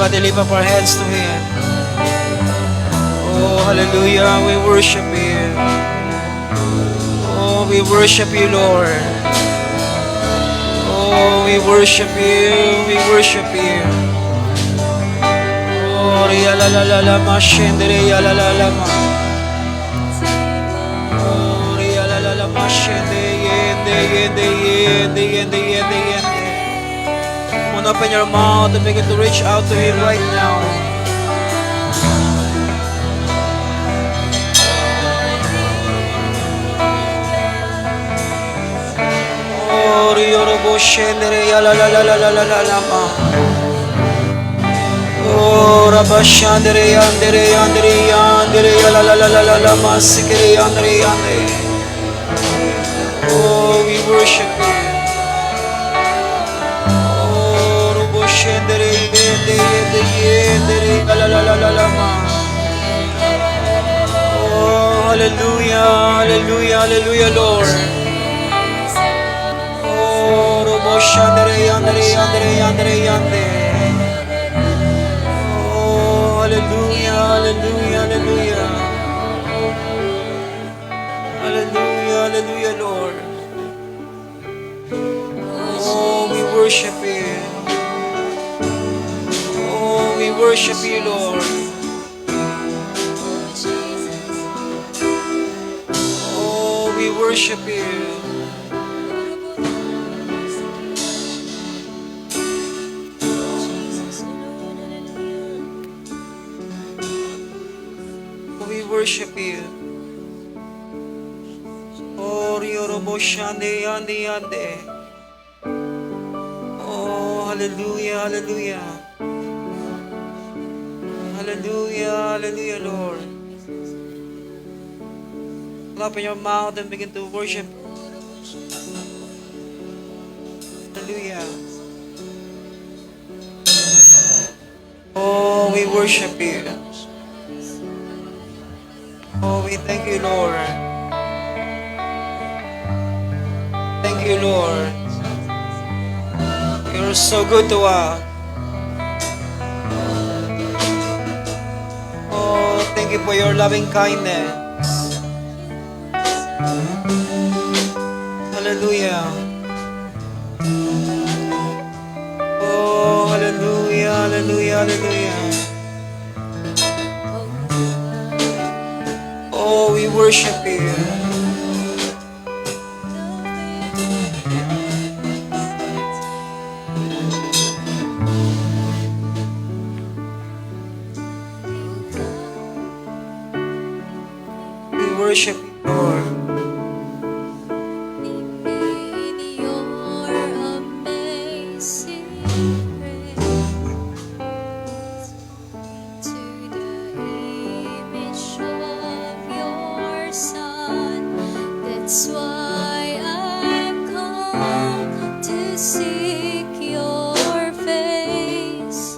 Somebody lift up our hands to Him. Oh, hallelujah. We worship You. Oh, we worship You, Lord. Oh, we worship You. We worship You. Oh, ria la la la la ma shendere ya la la la ma. Oh, ria la la la ma shende yende yende yende yende yende yende. Come on, open your mouth and begin to reach out to Him right now. Oh, ria ro bo shendere ya la la la la la la la ma. Oh, Rabashandere Yandere Yandere Yandere Yala la la la la la Masikere Yandere Yandere. Oh, we worship You. Oh, Ruboshendere Yende Yende Yendere Yala la la la la ma. Oh, hallelujah, hallelujah, hallelujah, Lord. Oh, Ruboshandere Yandere Yandere Yandere Yandere. Hallelujah, hallelujah, hallelujah. Hallelujah, hallelujah, Lord. Oh, we worship You. Oh, we worship You, Lord. Oh, we worship You. We worship You. Oh, Riorobo Shande Yande Yande. Oh, hallelujah, hallelujah. Hallelujah, hallelujah, Lord. Open your mouth and begin to worship. Hallelujah. Oh, we worship You. Oh, we thank You, Lord. Thank You, Lord. You're so good to us. Oh, thank You for Your loving kindness. Hallelujah. Oh, hallelujah, hallelujah, hallelujah. Oh, we worship You. We worship You, Lord. That's why I've come to seek Your face.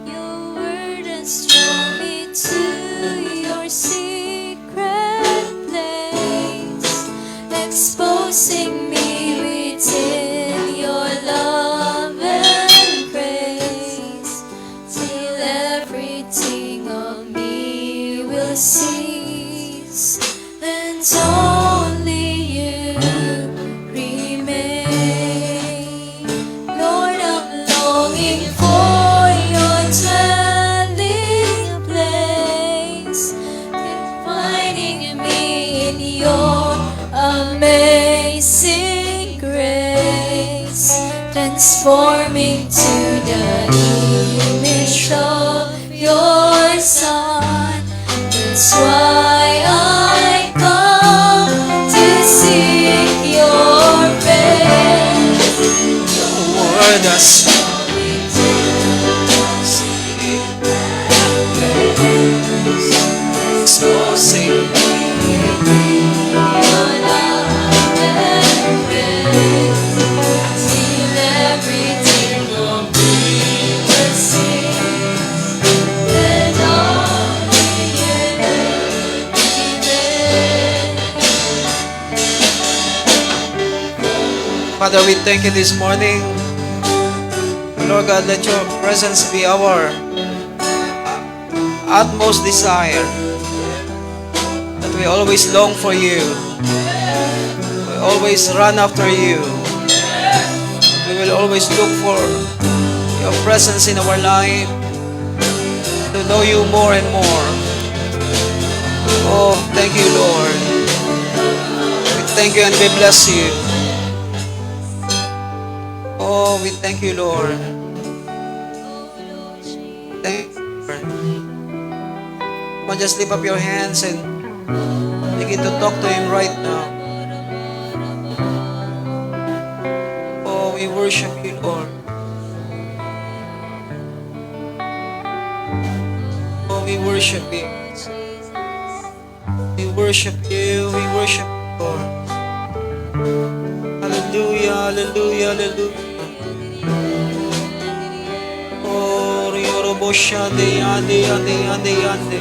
Your word has drawn me to Your secret place, exposing me within Your love and grace, till everything of me will cease, and only You remain. Lord, I'm longing for Your dwelling place, finding me in Your amazing grace, transforming to the image of Your Son. That's why I come to seek Your face. Your word has exposing me. Your love and grace, till everything of me will cease, and only You remain. Father, we thank You this morning. Lord God, let Your presence be our utmost desire. That we always long for you. We always run after you. We will always look for your presence in our life, to know you more and more. Oh, thank you, Lord. We thank you and we bless you. Oh, we thank you, Lord. Thank you, Lord. Come on, just lift up your hands and begin to talk to Him right now. Oh, we worship you, Lord. Oh, we worship you. We worship you. We worship you, Lord. Hallelujah, hallelujah, hallelujah. Oh, Riorobo Shande, Yande, Yande, Yande, Yande.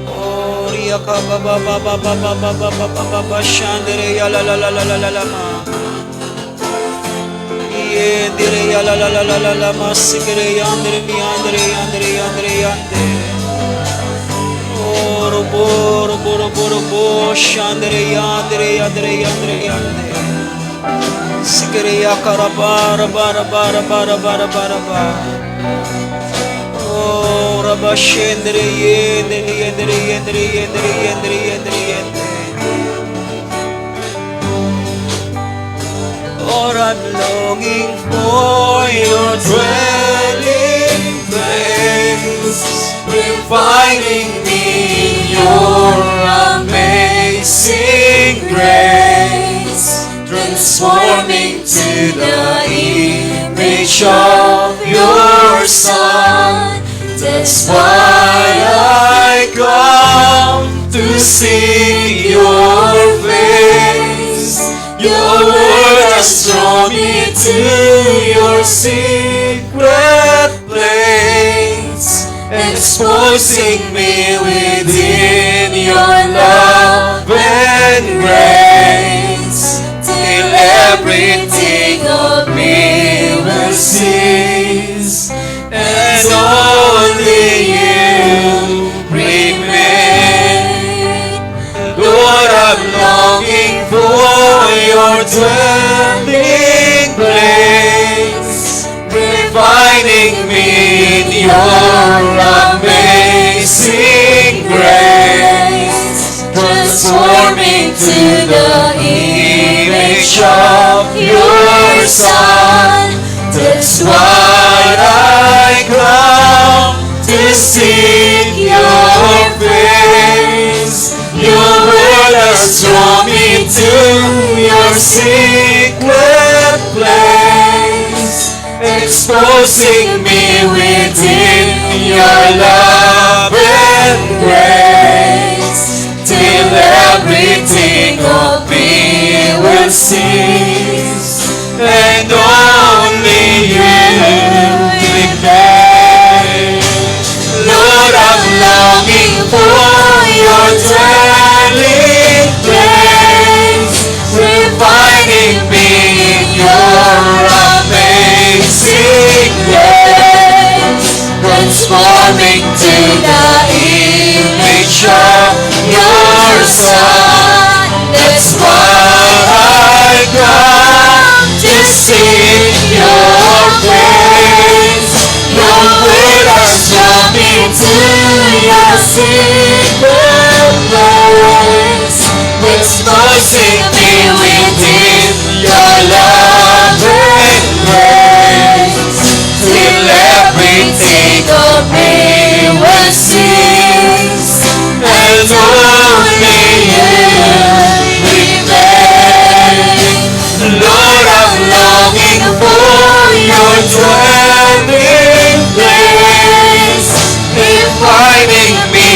Oh, Riaka Baba Baba Baba Baba Baba Baba Shande, Ya la la la la la la la ma. Yendere ya la la la la la la ma, Sikere Yandere, Yandere, Yandere, Yandere, Yande. Oh, Robo, Robo, Robo, Robo, Shandere, Yandere, Yandere, Yandere, Yande. Sikere ya karaba, raba, raba, raba, raba, raba, raba. Oh, Raba Shendere, Yendere, Yendere, Yendere, Yendere, Yendere, Yendere, Yende. Lord, I'm longing for your dwelling place, refining me in your amazing grace, transforming to the image of your Son. That's why I come to seek your face. Your word has drawn me to your secret place, exposing me within your love and grace, till everything of me will cease, and only you remain. Lord, I'm longing for your dwelling place, refining me in your amazing grace, transforming to the image of your Son. That's why I come to seek your face. Your word has drawn me to your secret place, exposing me within your love and grace, till everything of me will cease, and only you remain. Lord, I'm longing for your dwelling place, refining me in your amazing grace, transforming to the image of your Son. That's why I come to seek your face. Your word has drawn me to your secret place, exposing me within your love and grace, till everything of me will cease, and only you remain. Lord, I'm longing for your dwelling place, refining me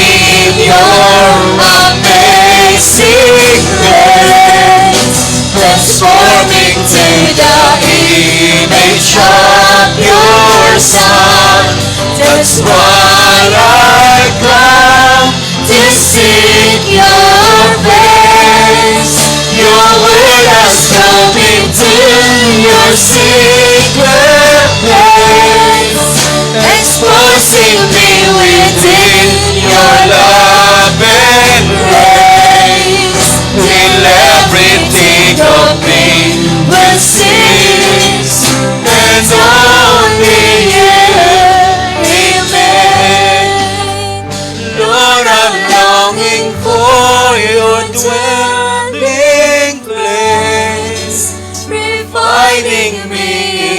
in your amazing grace, transforming to the image of your Son. That's why I come to seek your face. Your word has drawn me to your secret place, of me will cease, and only you remain. Lord, I'm longing for your dwelling place, Reviving me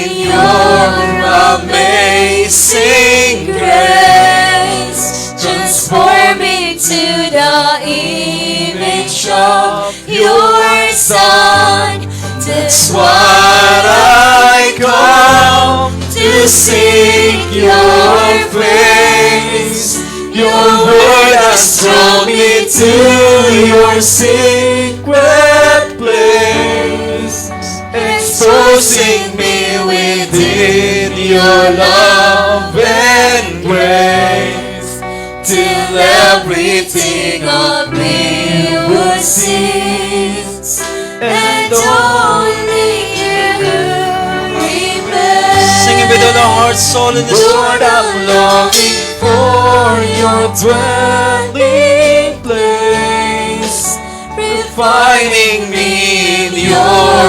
in your amazing grace. Transform me to the image of your Son. That's what I come to seek your face. Your word has drawn me to your secret place, exposing me within your love and grace, till everything of me will cease, and only you remain. Sing it with all our heart, soul, and Lord, I'm longing for your dwelling place, refining me in your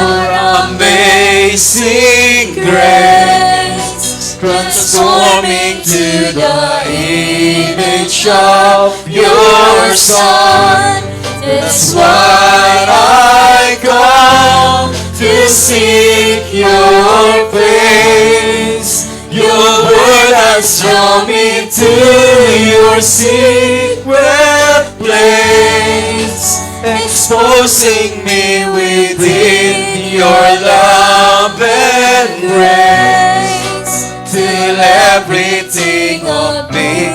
amazing grace, transforming to the image of your Son. That's why I come to seek your face. Your word has drawn me to your secret place, exposing me within your love and grace, till everything of me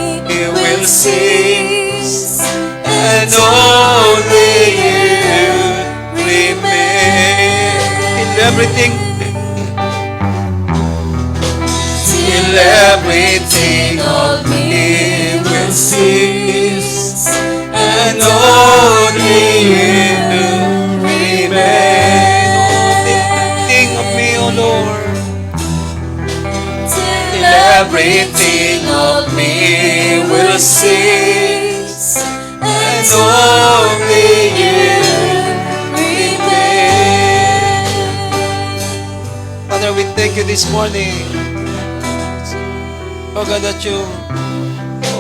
will cease, and only you remain. in everything. Till everything of me will cease, and only you remain. Everything of me, O Lord. Till everything of me will cease, and only you remain. Father, we thank you this morning. Oh God, that you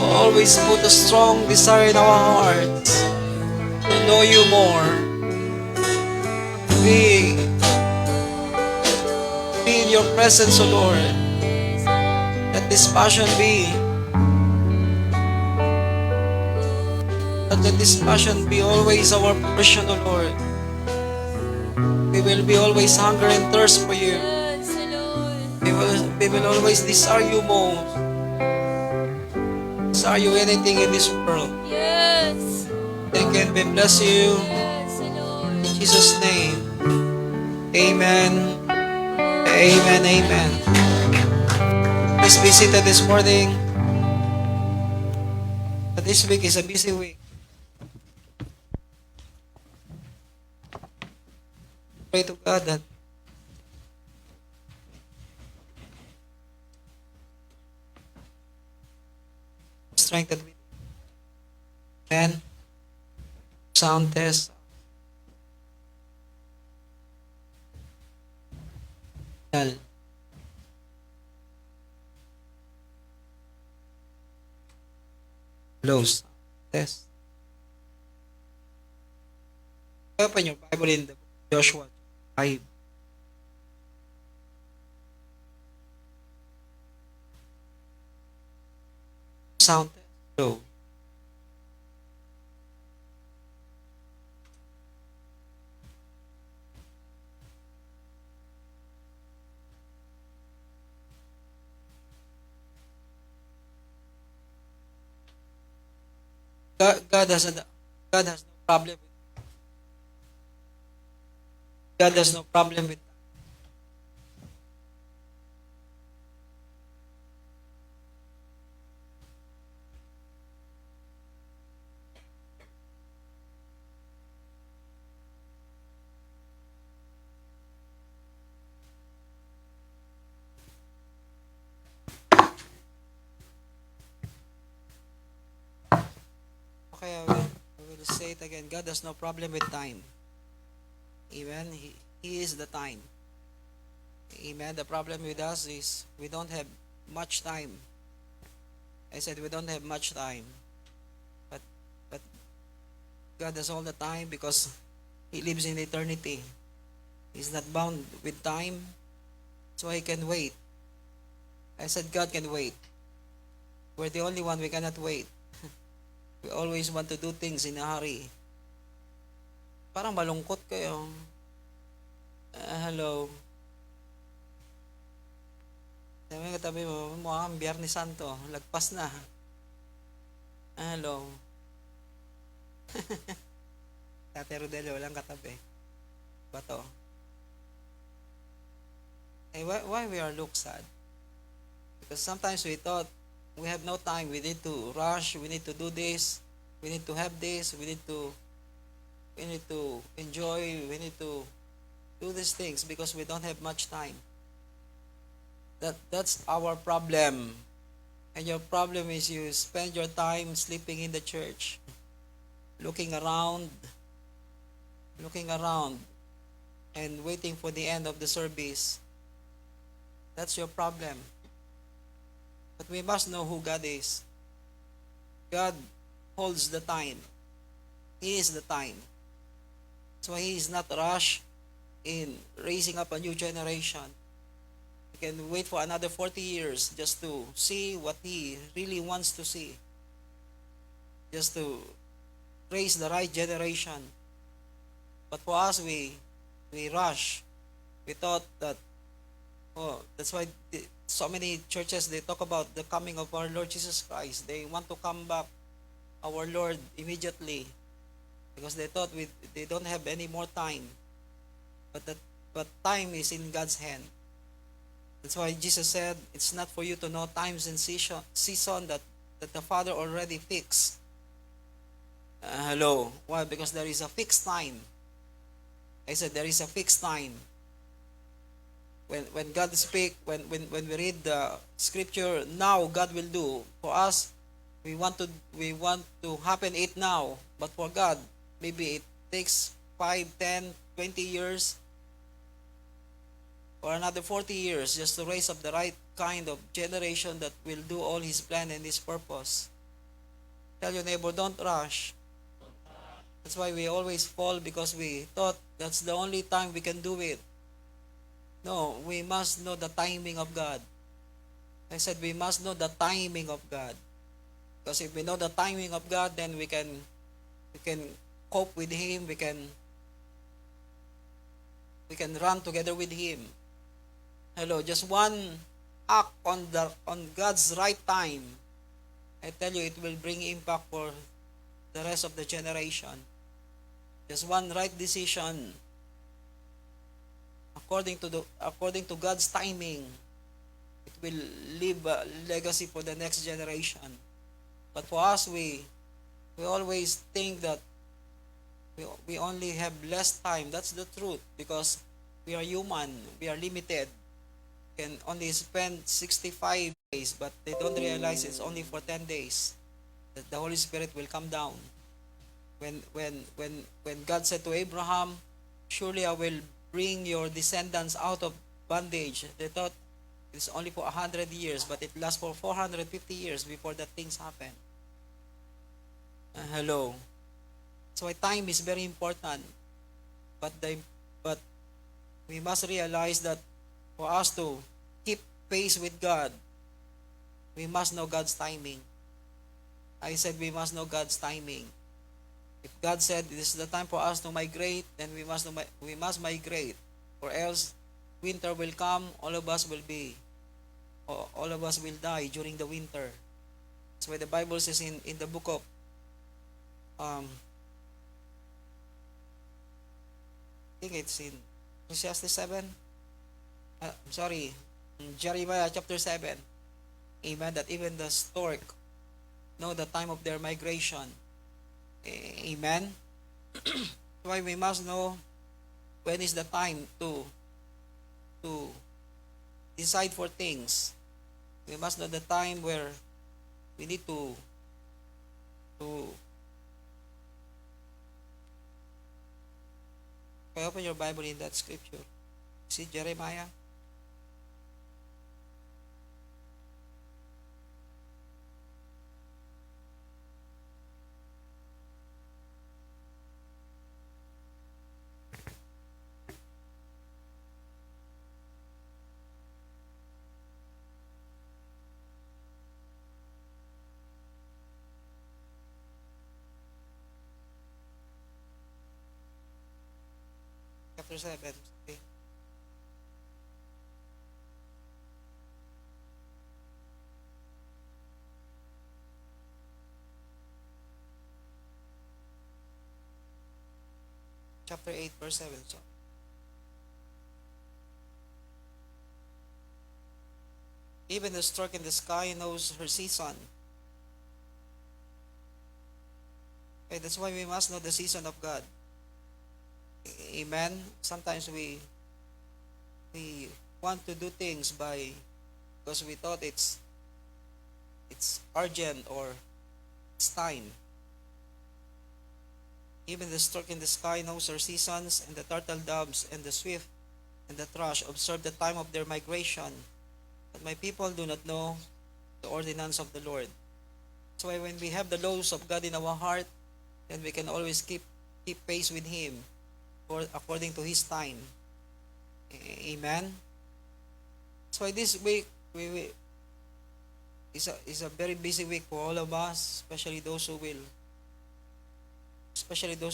always put a strong desire in our hearts to know you more. Be in your presence, O Lord. Let this passion be. Let this passion be always our portion, O Lord. We will be always hunger and thirst for you. We will always desire you most. Desire you anything in this world. Yes, Thank you and we bless you. yes, Lord. In Jesus' name. Amen. Amen. Amen. Please be seated this morning. This week is a busy week. Pray to God that strengthened with Amen. Sound test. Close. Test. Open your Bible in the book of Joshua 5. Sound test. Low. God has no problem with God has no problem with Okay, I will say it again. God has no problem with time. Amen. He is the time. Amen. The problem with us is we don't have much time. I said we don't have much time. But but God has all the time because He lives in eternity. He's not bound with time, so He can wait. I said God can wait. We're the only one we cannot wait. We always want to do things in a hurry. Parang malungkot kayo. Hello. Sabi mo katabi mo, mukha kang Biyernes Santo. Lagpas na. Hello. Tate Rodelo, walang katabi. Bato. Hey, why we are look sad? Because sometimes we thought we have no time. We need to rush. We need to do this. We need to have this. We need to enjoy. We need to do these things because we don't have much time. That's our problem. And your problem is you spend your time sleeping in the church, looking around, and waiting for the end of the service. That's your problem. But we must know who God is. God holds the time. He is the time. So He is not rushed in raising up a new generation. He can wait for another 40 years just to see what He really wants to see. Just to raise the right generation. But for us, we rush. We thought that, that's why so many churches, they talk about the coming of our Lord Jesus Christ. They want to come back, our Lord, immediately. Because they thought they don't have any more time. But time is in God's hand. That's why Jesus said, it's not for you to know times and season that the Father already fixed. Hello. Why? Because there is a fixed time. I said there is a fixed time. When God speak, when we read the scripture, now God will do. For us, we want to happen it now. But for God, maybe it takes 5, 10, 20 years or another 40 years just to raise up the right kind of generation that will do all His plan and His purpose. Tell your neighbor, don't rush. That's why we always fall, because we thought that's the only time we can do it. No, we must know the timing of God. I said we must know the timing of God. Because if we know the timing of God, then we can cope with Him, we can run together with Him. Hello, just one act on God's right time, I tell you, it will bring impact for the rest of the generation. Just one right decision according to God's timing, it will leave a legacy for the next generation. But for us, we always think that we only have less time. That's the truth, because we are human, we are limited. Can only spend 65 days, but they don't realize it's only for 10 days that the Holy Spirit will come down. When God said to Abraham, surely I will bring your descendants out of bondage, they thought it's only for 100 years, but it lasts for 450 years before that things happen. Hello. So time is very important, but we must realize that for us to keep pace with God, we must know God's timing. I said we must know God's timing. If God said this is the time for us to migrate, then we must migrate, or else winter will come. All of us will die during the winter. That's why the Bible says in the book of I think it's in Ecclesiastes 7. Jeremiah chapter 7. Amen. That even the stork know the time of their migration. Amen. Why we must know when is the time to decide for things. We must know the time where we need to Okay, open your Bible in that scripture. See Jeremiah? Chapter 7. Okay. Chapter 8, verse 7. So, even the stork in the sky knows her season. Okay, that's why we must know the season of God. Amen. Sometimes we want to do things because we thought it's urgent or it's time. Even the stork in the sky knows her seasons, and the turtle doves and the swift and the thrush observe the time of their migration. But my people do not know the ordinance of the Lord. So when we have the laws of God in our heart, then we can always keep pace with Him according to His time. Amen. That's why this week is a very busy week for all of us, especially those who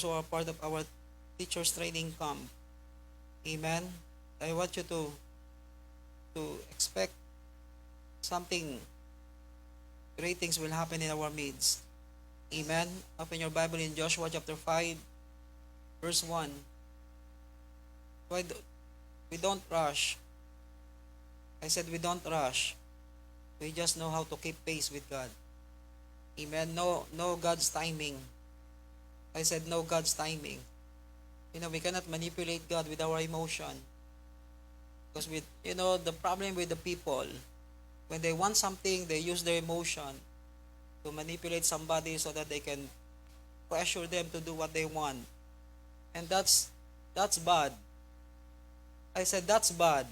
are part of our teachers training camp. Amen. I want you to expect something great things will happen in our midst. Amen. Open your Bible in Joshua chapter 5, verse 1. We don't rush. I said we don't rush. We just know how to keep pace with God. Amen. No God's timing. I said no God's timing. We cannot manipulate God with our emotion. Because the problem with the people, when they want something, they use their emotion to manipulate somebody so that they can pressure them to do what they want. And that's bad. I said that's bad.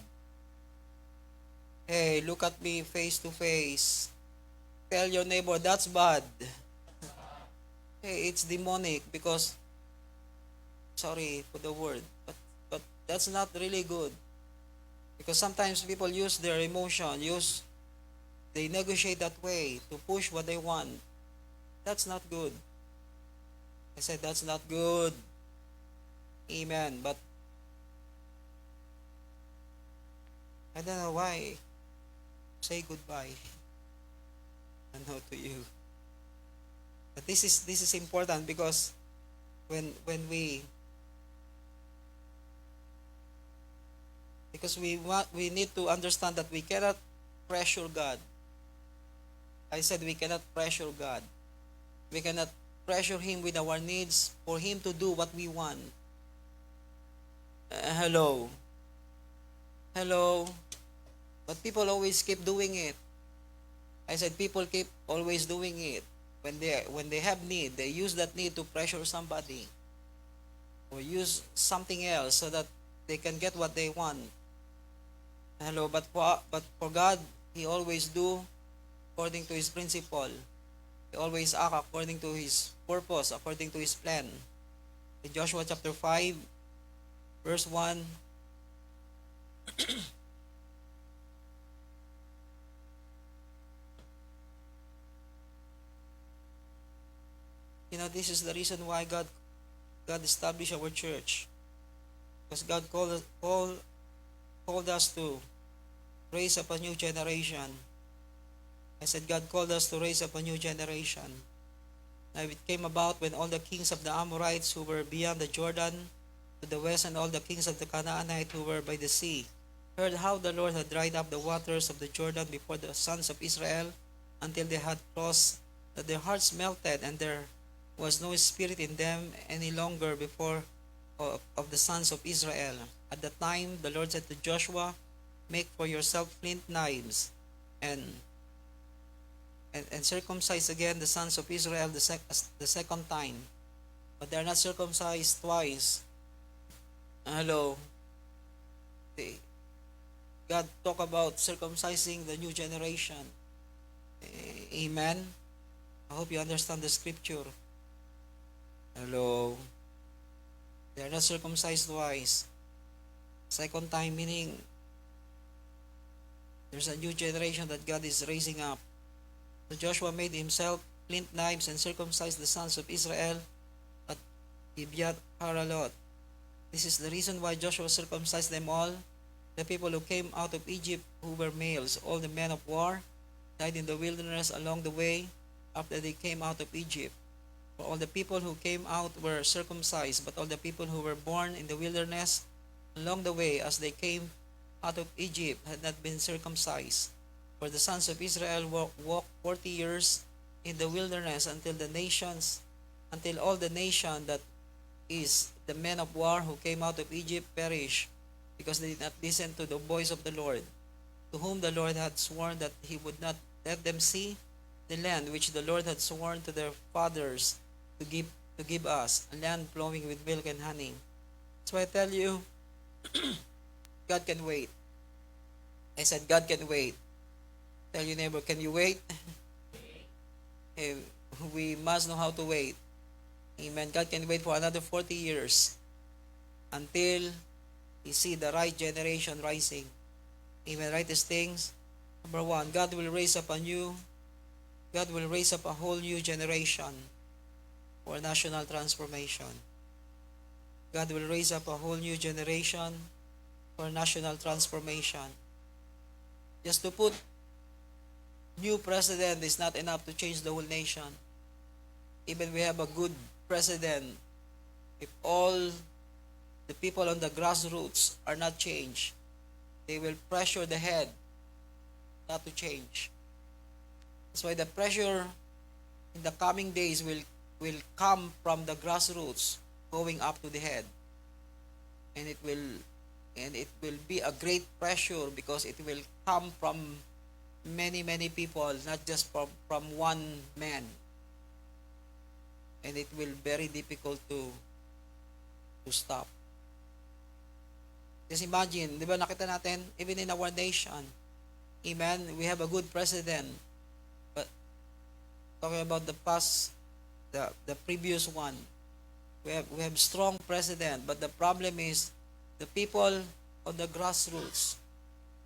Hey, look at me face to face. Tell your neighbor that's bad. Hey, it's demonic because, sorry for the word, but that's not really good. Because sometimes people use their emotion, they negotiate that way to push what they want. That's not good. I said that's not good. Amen. But I don't know why. Say goodbye. I know to you. But this is important because when we need to understand that we cannot pressure God. I said we cannot pressure God. We cannot pressure Him with our needs for Him to do what we want. Hello. But people always keep doing it. I said people keep always doing it. When they have need, they use that need to pressure somebody or use something else so that they can get what they want. Hello, but for God, He always do according to His principle. He always act according to His purpose, according to His plan. In Joshua chapter 5, verse 1, this is the reason why God established our church. Because God called us to raise up a new generation. I said God called us to raise up a new generation. Now it came about when all the kings of the Amorites who were beyond the Jordan to the west and all the kings of the Canaanite who were by the sea heard how the Lord had dried up the waters of the Jordan before the sons of Israel until they had crossed, that their hearts melted and there was no spirit in them any longer before of the sons of Israel. At the time, the Lord said to Joshua, "Make for yourself flint knives, and circumcise again the sons of Israel the second time. But they are not circumcised twice, Hello. The- God talk about circumcising the new generation. Amen. I hope you understand the scripture. Hello. They are not circumcised twice. Second time meaning there's a new generation that God is raising up. So Joshua made himself flint knives and circumcised the sons of Israel at Gibeath Haralot. This is the reason why Joshua circumcised them all. The people who came out of Egypt who were males, all the men of war, died in the wilderness along the way after they came out of Egypt. For all the people who came out were circumcised, but all the people who were born in the wilderness along the way as they came out of Egypt had not been circumcised. For the sons of Israel walked 40 years in the wilderness until all the nation that is the men of war who came out of Egypt perished, because they did not listen to the voice of the Lord, to whom the Lord had sworn that he would not let them see the land which the Lord had sworn to their fathers to give us, a land flowing with milk and honey. So I tell you, God can wait. I said God can wait. Tell your neighbor, can you wait? Eh, we must know how to wait. Amen. God can wait for another 40 years until you see the right generation rising. Amen. Right these things. Number one, God will raise up a whole new generation for national transformation. God will raise up a whole new generation for national transformation. Just to put new president is not enough to change the whole nation. Even we have a good president, if all the people on the grassroots are not changed, they will pressure the head not to change. That's why the pressure in the coming days will come from the grassroots going up to the head. And it will be a great pressure because it will come from many people, not just from one man. And it will very difficult to stop. Just imagine, di ba nakita natin, even in our nation, amen, we have a good president. But talking about the past, the previous one, we have strong president, but the problem is the people on the grassroots,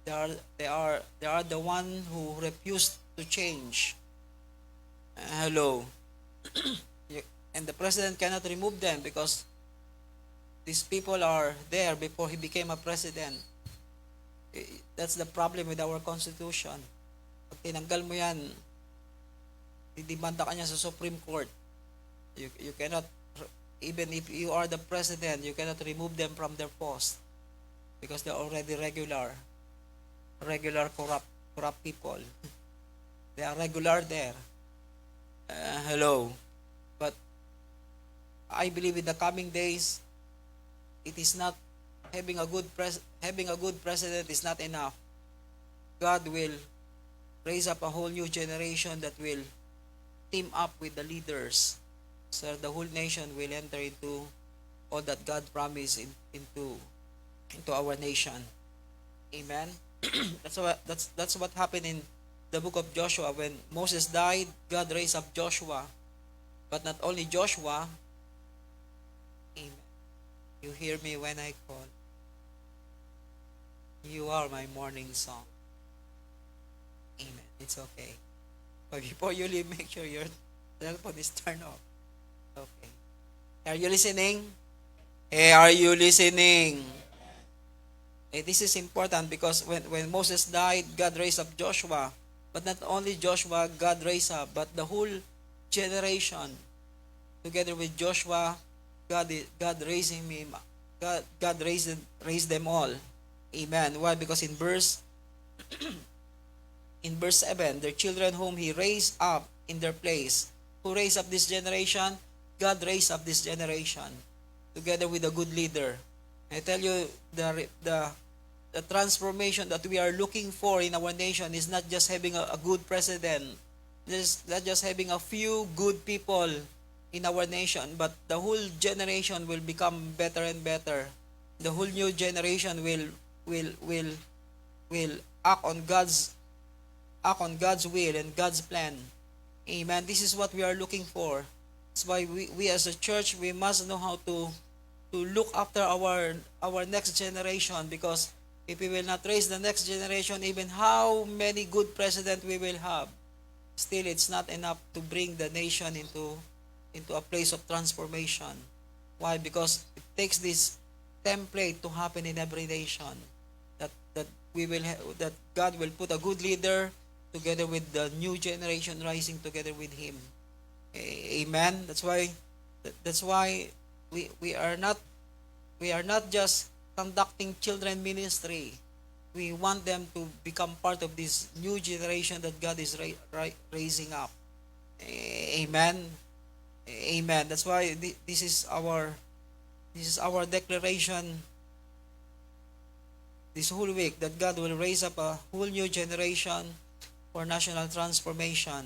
they are the one who refuse to change. Hello. And the president cannot remove them because these people are there before he became a president. That's the problem with our constitution. Pag tinanggal mo yan, didimanda ka niya sa Supreme Court. You cannot, even if you are the president, you cannot remove them from their post because they're already regular corrupt people. They are regular there. Hello. But I believe in the coming days, it is not having a good president is not enough. God will raise up a whole new generation that will team up with the leaders, so the whole nation will enter into all that God promised into our nation. Amen. That's what happened in the book of Joshua. When Moses died, God raised up Joshua. But not only Joshua. Amen. You hear me when I call. You are my morning song. Amen. It's okay. But before you leave, make sure your cell phone is turned off. Okay. Are you listening? Hey, are you listening? Hey, this is important because when Moses died, God raised up Joshua. But not only Joshua, God raised up, but the whole generation. Together with Joshua, God raised him. God raised them all. Amen. Why? Because in verse 7, their children whom he raised up in their place. Who raised up this generation? God raised up this generation together with a good leader. I tell you, the transformation that we are looking for in our nation is not just having a good president, not just having a few good people in our nation, but the whole generation will become better and better. The whole new generation will act on God's will and God's plan. Amen. This is what we are looking for. That's why we as a church, we must know how to look after our next generation, because if we will not raise the next generation, even how many good president we will have, still it's not enough to bring the nation into a place of transformation. Why? Because it takes this template to happen in every nation. That that God will put a good leader together with the new generation rising together with Him. Amen. That's why we are not just conducting children ministry. We want them to become part of this new generation that God is raising up. Amen. Amen. That's why this is our declaration this whole week, that God will raise up a whole new generation for national transformation.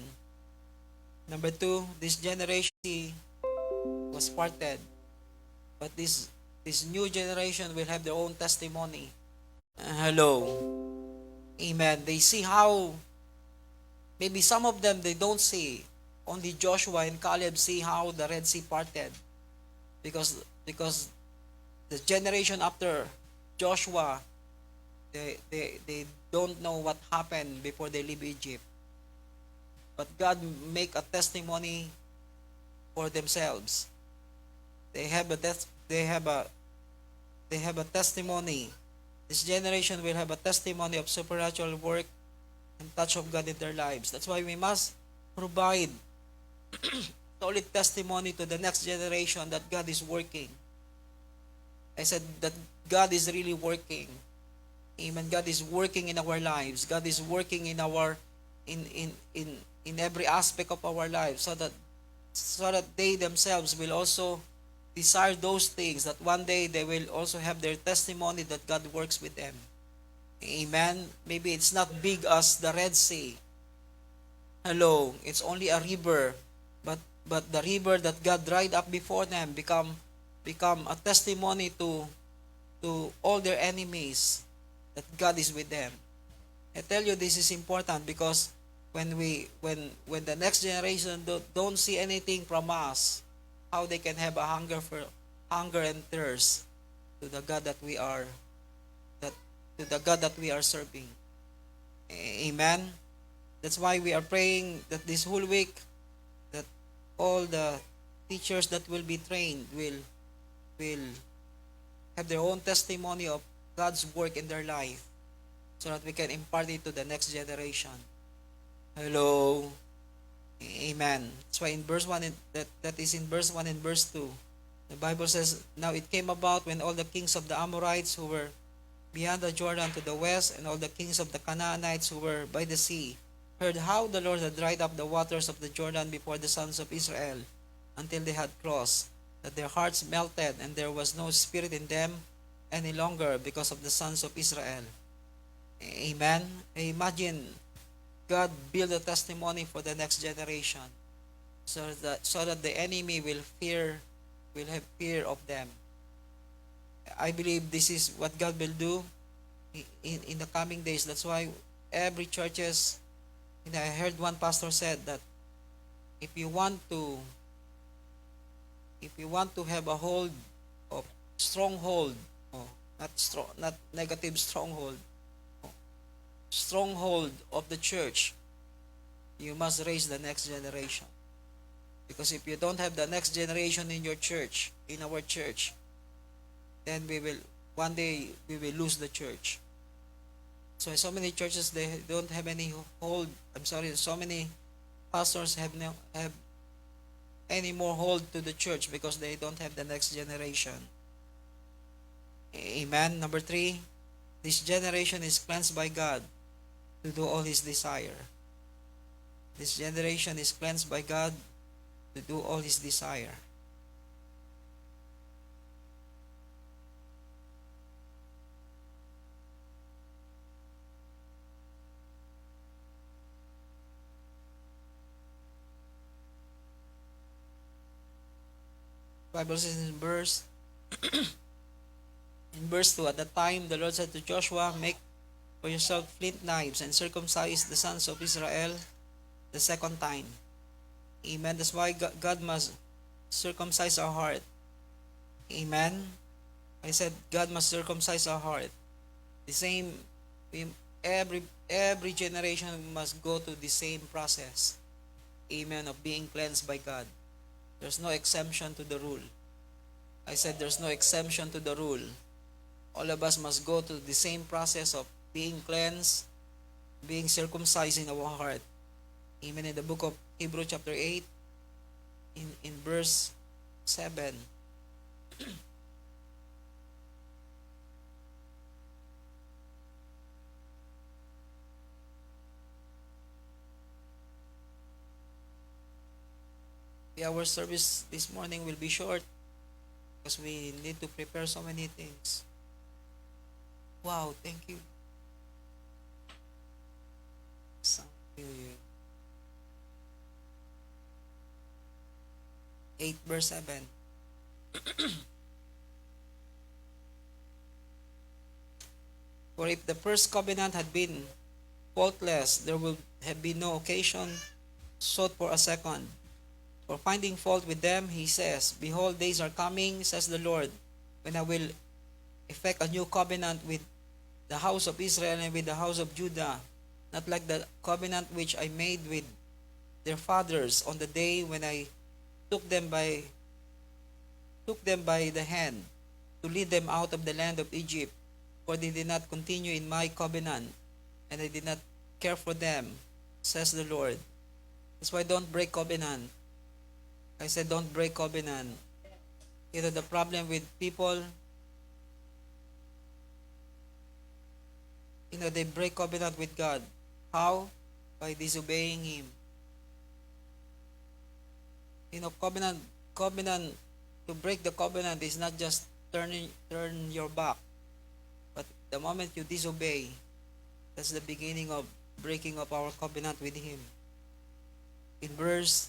Number two, this generation was parted, but this new generation will have their own testimony. Hello. Amen. They see how, maybe some of them they don't see. Only Joshua and Caleb see how the Red Sea parted. Because the generation after Joshua, they don't know what happened before they leave Egypt. But God make a testimony for themselves. They have a testimony. This generation will have a testimony of supernatural work and touch of God in their lives. That's why we must provide solid testimony to the next generation that God is working. I said that God is really working. Amen. God is working in our lives. God is working in every aspect of our lives, so that they themselves will also desire those things, that one day they will also have their testimony that God works with them. Amen. Maybe it's not big as the Red Sea. Hello, it's only a river, but the river that God dried up before them become a testimony to all their enemies, that God is with them. I tell you, this is important, because when the next generation don't see anything from us, how they can have a hunger and thirst to the God that we are serving. Amen. That's why we are praying that this whole week, that all the teachers that will be trained will have their own testimony of God's work in their life, so that we can impart it to the next generation. Hello. Amen. That's why in verse 1, that is in verse 1 and verse 2, the Bible says, "Now it came about, when all the kings of the Amorites who were beyond the Jordan to the west, and all the kings of the Canaanites who were by the sea, heard how the Lord had dried up the waters of the Jordan before the sons of Israel, until they had crossed, that their hearts melted, and there was no spirit in them any longer because of the sons of Israel." Amen. Imagine God build a testimony for the next generation, so that the enemy will have fear of them. I believe this is what God will do in the coming days. That's why every churches, I heard one pastor said that if you want to have a hold of stronghold, not negative stronghold, stronghold of the church, you must raise the next generation. Because if you don't have the next generation in your church, in our church, then one day we will lose the church. So many churches, they don't have any hold. So many pastors have any more hold to the church, because they don't have the next generation. Amen. Number 3, this generation is cleansed by God to do all His desire. This generation is cleansed by God to do all His desire. Bible says in verse In verse 2, at that time the Lord said to Joshua, make for yourself flint knives and circumcise the sons of Israel the second time. Amen. That's why God must circumcise our heart. Amen. I said God must circumcise our heart. The same, every generation must go to the same process. Amen. Of being cleansed by God. There's no exemption to the rule. I said there's no exemption to the rule. All of us must go to the same process of being cleansed, being circumcised in our heart. Amen. In the book of Hebrews chapter 8, in verse 7. Our service this morning will be short because we need to prepare so many things. Wow, thank you. Thank you. 8 verse 7. For if the first covenant had been faultless, there would have been no occasion sought for a second. For finding fault with them, he says, behold, days are coming, says the Lord, when I will effect a new covenant with the house of Israel and with the house of Judah, not like the covenant which I made with their fathers on the day when I took them by the hand to lead them out of the land of Egypt, for they did not continue in my covenant, and I did not care for them, says the Lord. That's why don't break covenant. I said don't break covenant. You know the problem with people, they break covenant with God. How? By disobeying Him. Covenant, to break the covenant is not just turn your back, but the moment you disobey, that's the beginning of breaking of our covenant with Him. In verse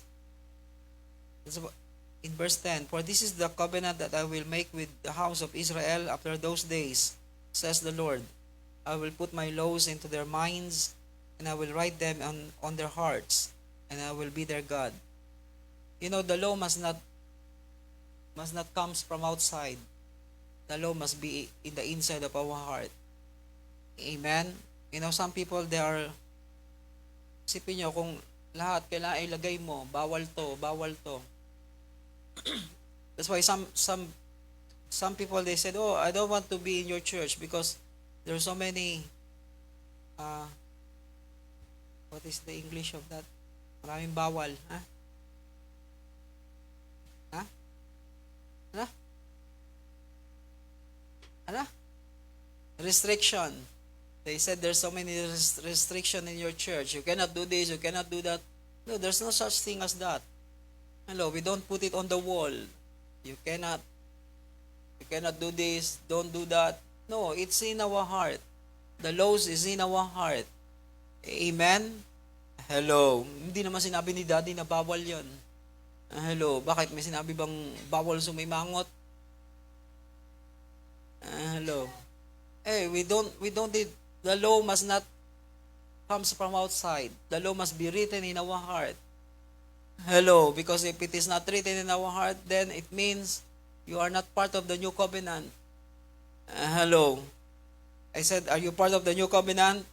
10, for this is the covenant that I will make with the house of Israel after those days, says the Lord. I will put my laws into their minds, and I will write them on their hearts, and I will be their God. The law must not come from outside. The law must be in the inside of our heart. Amen? Some people, they are, isipin nyo, kung lahat kailangan ilagay mo, bawal to. That's why some people, they said, oh, I don't want to be in your church because there's so many, what is the English of that? Maraming bawal. Ano? Restriction. They said there's so many restriction in your church. You cannot do this, you cannot do that. No, there's no such thing as that. Hello, we don't put it on the wall. You cannot do this, don't do that. No, it's in our heart. The laws is in our heart. Amen? Hello. Hindi naman sinabi ni Daddy na bawal yon. Hello, bakit may sinabi bang bawal sumimangot? Hello. Hey, we don't need, the law must not comes from outside. The law must be written in our heart. Hello, because if it is not written in our heart, then it means you are not part of the new covenant. Hello. I said, are you part of the new covenant?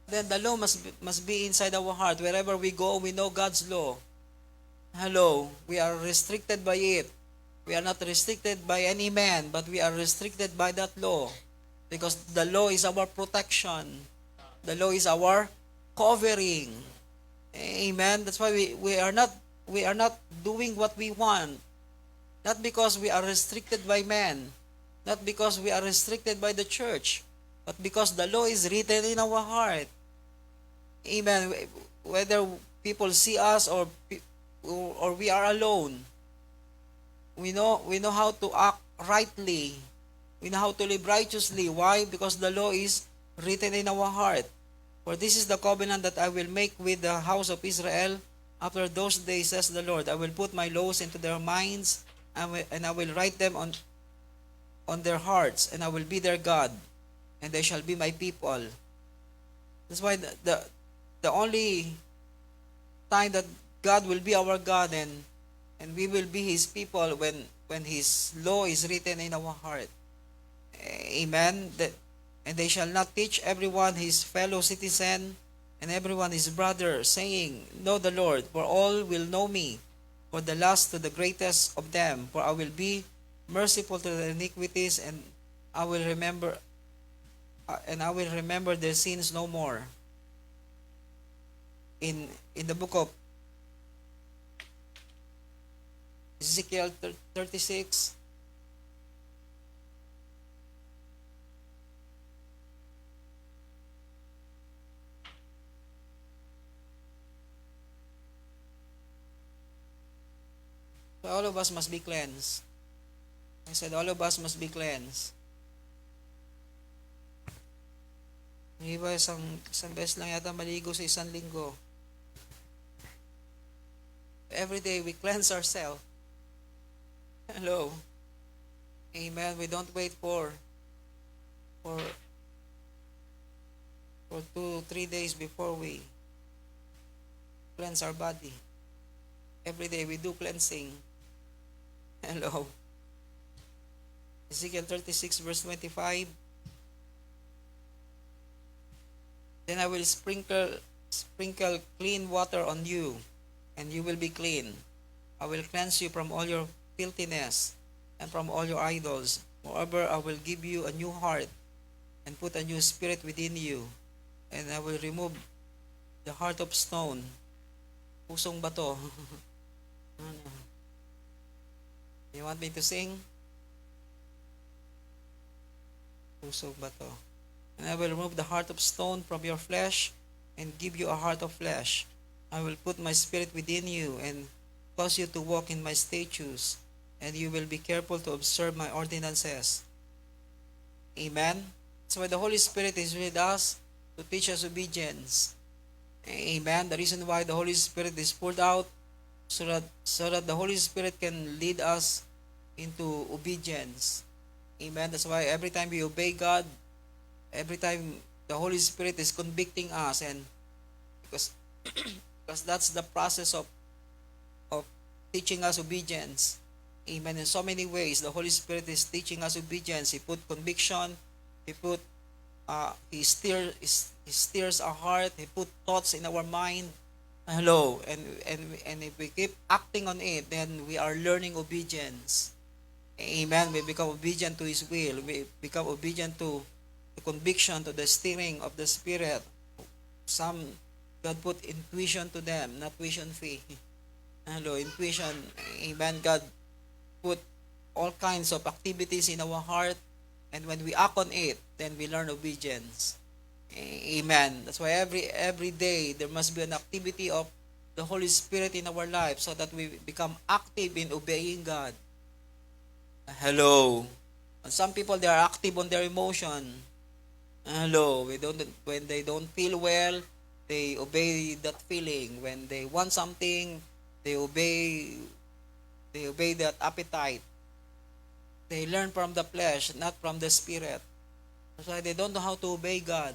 Then the law must be inside our heart. Wherever we go, we know God's law. Hello. We are restricted by it. We are not restricted by any man, but we are restricted by that law. Because the law is our protection. The law is our covering. Amen. That's why we are not doing what we want. Not because we are restricted by man. Not because we are restricted by the church. But because the law is written in our heart. Amen. Whether people see us or we are alone, we know how to act rightly. We know how to live righteously. Why? Because the law is written in our heart. For this is the covenant that I will make with the house of Israel after those days, says the Lord. I will put my laws into their minds, and I will write them on on their hearts, and I will be their God, and they shall be my people. That's why the only time that God will be our God, and we will be His people, when His law is written in our heart. Amen. And they shall not teach everyone his fellow citizen and everyone his brother, saying, Know the Lord, for all will know me, for the last to the greatest of them. For I will be merciful to their iniquities, and I will remember their sins no more. In the book of Ezekiel 36, so all of us must be cleansed. I said all of us must be cleansed. Yung iba isang beses lang yata maligo sa isang linggo. Every day we cleanse ourselves. Hello. Amen. We don't wait for 2-3 days before we cleanse our body. Every day we do cleansing. Hello. Ezekiel 36 verse 25. Then I will sprinkle clean water on you, and you will be clean. I will cleanse you from all your filthiness and from all your idols. Moreover, I will give you a new heart and put a new spirit within you, and I will remove the heart of stone. Pusong bato. You want me to sing? Pusong bato. And I will remove the heart of stone from your flesh and give you a heart of flesh. I will put my spirit within you and cause you to walk in my statutes, and you will be careful to observe my ordinances. Amen. So the Holy Spirit is with us to teach us obedience. Amen. The reason why the Holy Spirit is poured out, so that the Holy Spirit can lead us into obedience. Amen. That's why every time we obey God, every time the Holy Spirit is convicting us, and because that's the process of teaching us obedience. Amen. In so many ways, the Holy Spirit is teaching us obedience. He put conviction. He steers our heart. He put thoughts in our mind. Hello. And if we keep acting on it, then we are learning obedience. Amen. We become obedient to His will. We become obedient to the conviction, to the steering of the Spirit. Some, God put intuition to them, not tuition fee. Hello, intuition. Amen. God put all kinds of activities in our heart, and when we act on it, then we learn obedience. Amen. That's why every day there must be an activity of the Holy Spirit in our life, so that we become active in obeying God. Hello. And some people, they are active on their emotion. Hello. When they don't feel well, they obey that feeling. When they want something, they obey that appetite. They learn from the flesh, not from the Spirit. That's why they don't know how to obey God.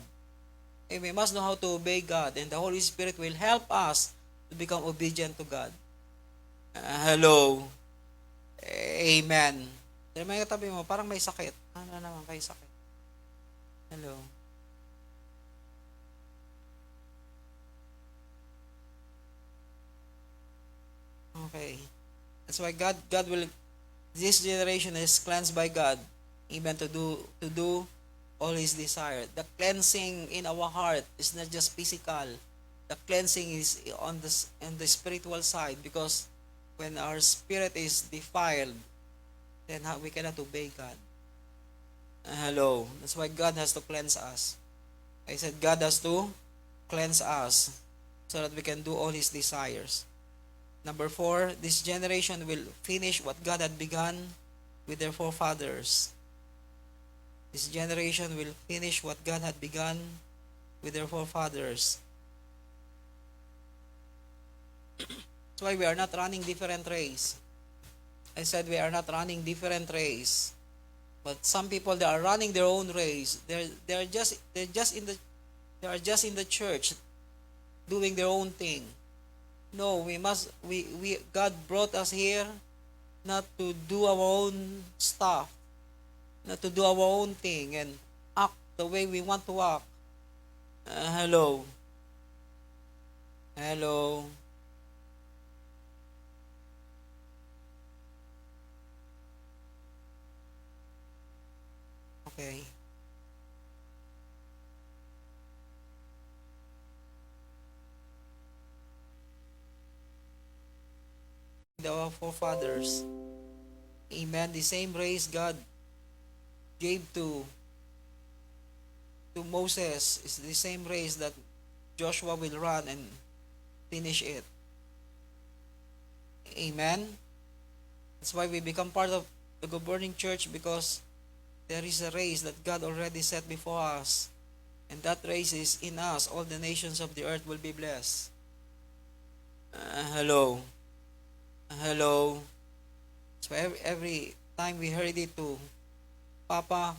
And we must know how to obey God, and the Holy Spirit will help us to become obedient to God. Hello. Amen. Pero may katabi mo, parang may sakit. Ano naman kayo sakit? Hello. Okay. That's why God will, this generation is cleansed by God, even to do all His desire. The cleansing in our heart is not just physical. The cleansing is on the spiritual side, because when our spirit is defiled, then we cannot obey God. Hello. That's why God has to cleanse us. I said God has to cleanse us so that we can do all His desires. Number 4, this generation will finish what God had begun with their forefathers. This generation will finish what God had begun with their forefathers. That's why we are not running different race. I said we are not running different race. But some people, they are running their own race. They are just in the church doing their own thing. No, we God brought us here not to do our own stuff, not to do our own thing and act the way we want to act. Hello. Hello. Okay. Our forefathers. Amen. The same race God gave to Moses is the same race that Joshua will run and finish it. Amen. That's why we become part of the governing church, because there is a race that God already set before us. And that race is in us. All the nations of the earth will be blessed. Hello. Hello. So every time we heard it to Papa,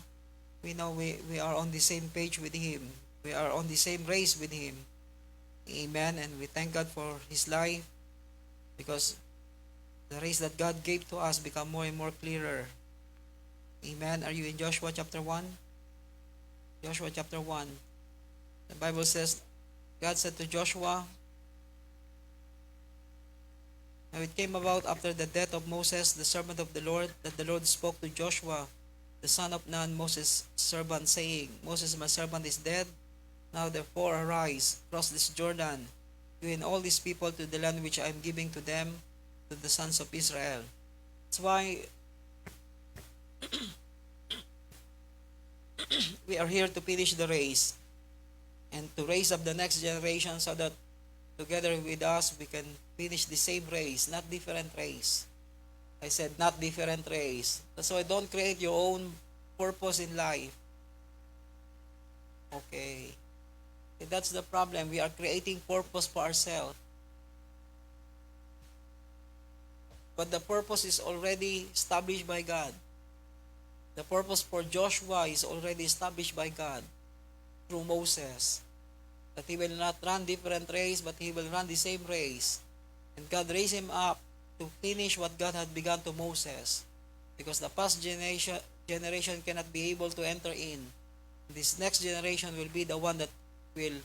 we know we are on the same page with Him. We are on the same race with Him. Amen. And we thank God for His life, because the race that God gave to us become more and more clearer. Amen. Are you in Joshua chapter 1? Joshua chapter 1. The Bible says, God said to Joshua, "Now it came about after the death of Moses, the servant of the Lord, that the Lord spoke to Joshua, the son of Nun, Moses' servant, saying, Moses, my servant, is dead. Now therefore arise, cross this Jordan, you and all these people, to the land which I am giving to them, to the sons of Israel." That's why we are here to finish the race and to raise up the next generation, so that together with us we can finish the same race, not different race. I said not different race. That's why don't create your own purpose in life. Okay. That's the problem. We are creating purpose for ourselves. But the purpose is already established by God. The purpose for Joshua is already established by God through Moses. That he will not run different race, but he will run the same race. And God raised him up to finish what God had begun to Moses. Because the past generation cannot be able to enter in. This next generation will be the one that will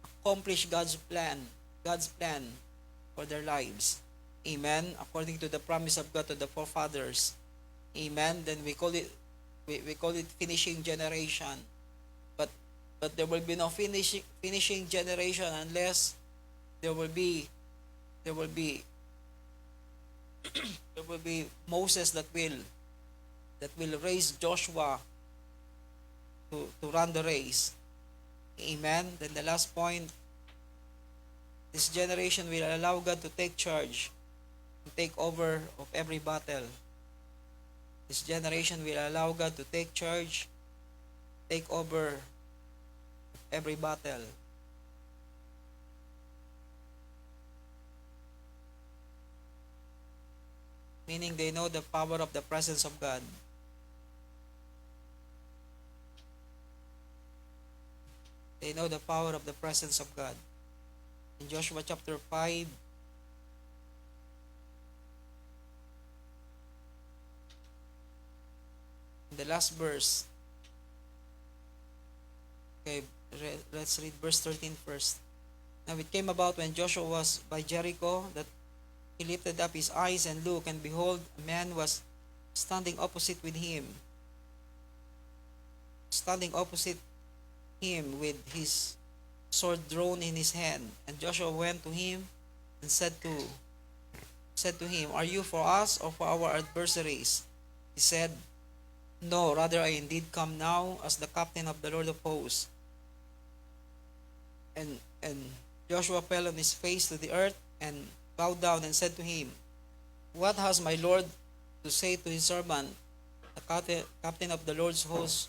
accomplish God's plan for their lives. Amen. According to the promise of God to the forefathers. Amen. Then we call it finishing generation. But there will be no finishing generation unless there will be Moses that will raise Joshua to run the race. Amen. Then the last point, this generation will allow God to take charge, to take over of every battle. This generation will allow God to take charge, take over every battle. Meaning they know the power of the presence of God. They know the power of the presence of God. In Joshua chapter 5, in the last verse, okay, let's read verse 13 first. Now it came about when Joshua was by Jericho, that he lifted up his eyes and looked, and behold, a man was standing opposite him with his sword drawn in his hand. And Joshua went to him and said to him, "Are you for us or for our adversaries?" He said, "No, rather I indeed come now as the captain of the Lord of hosts." And Joshua fell on his face to the earth and bowed down and said to him, "What has my Lord to say to his servant, the captain of the Lord's hosts,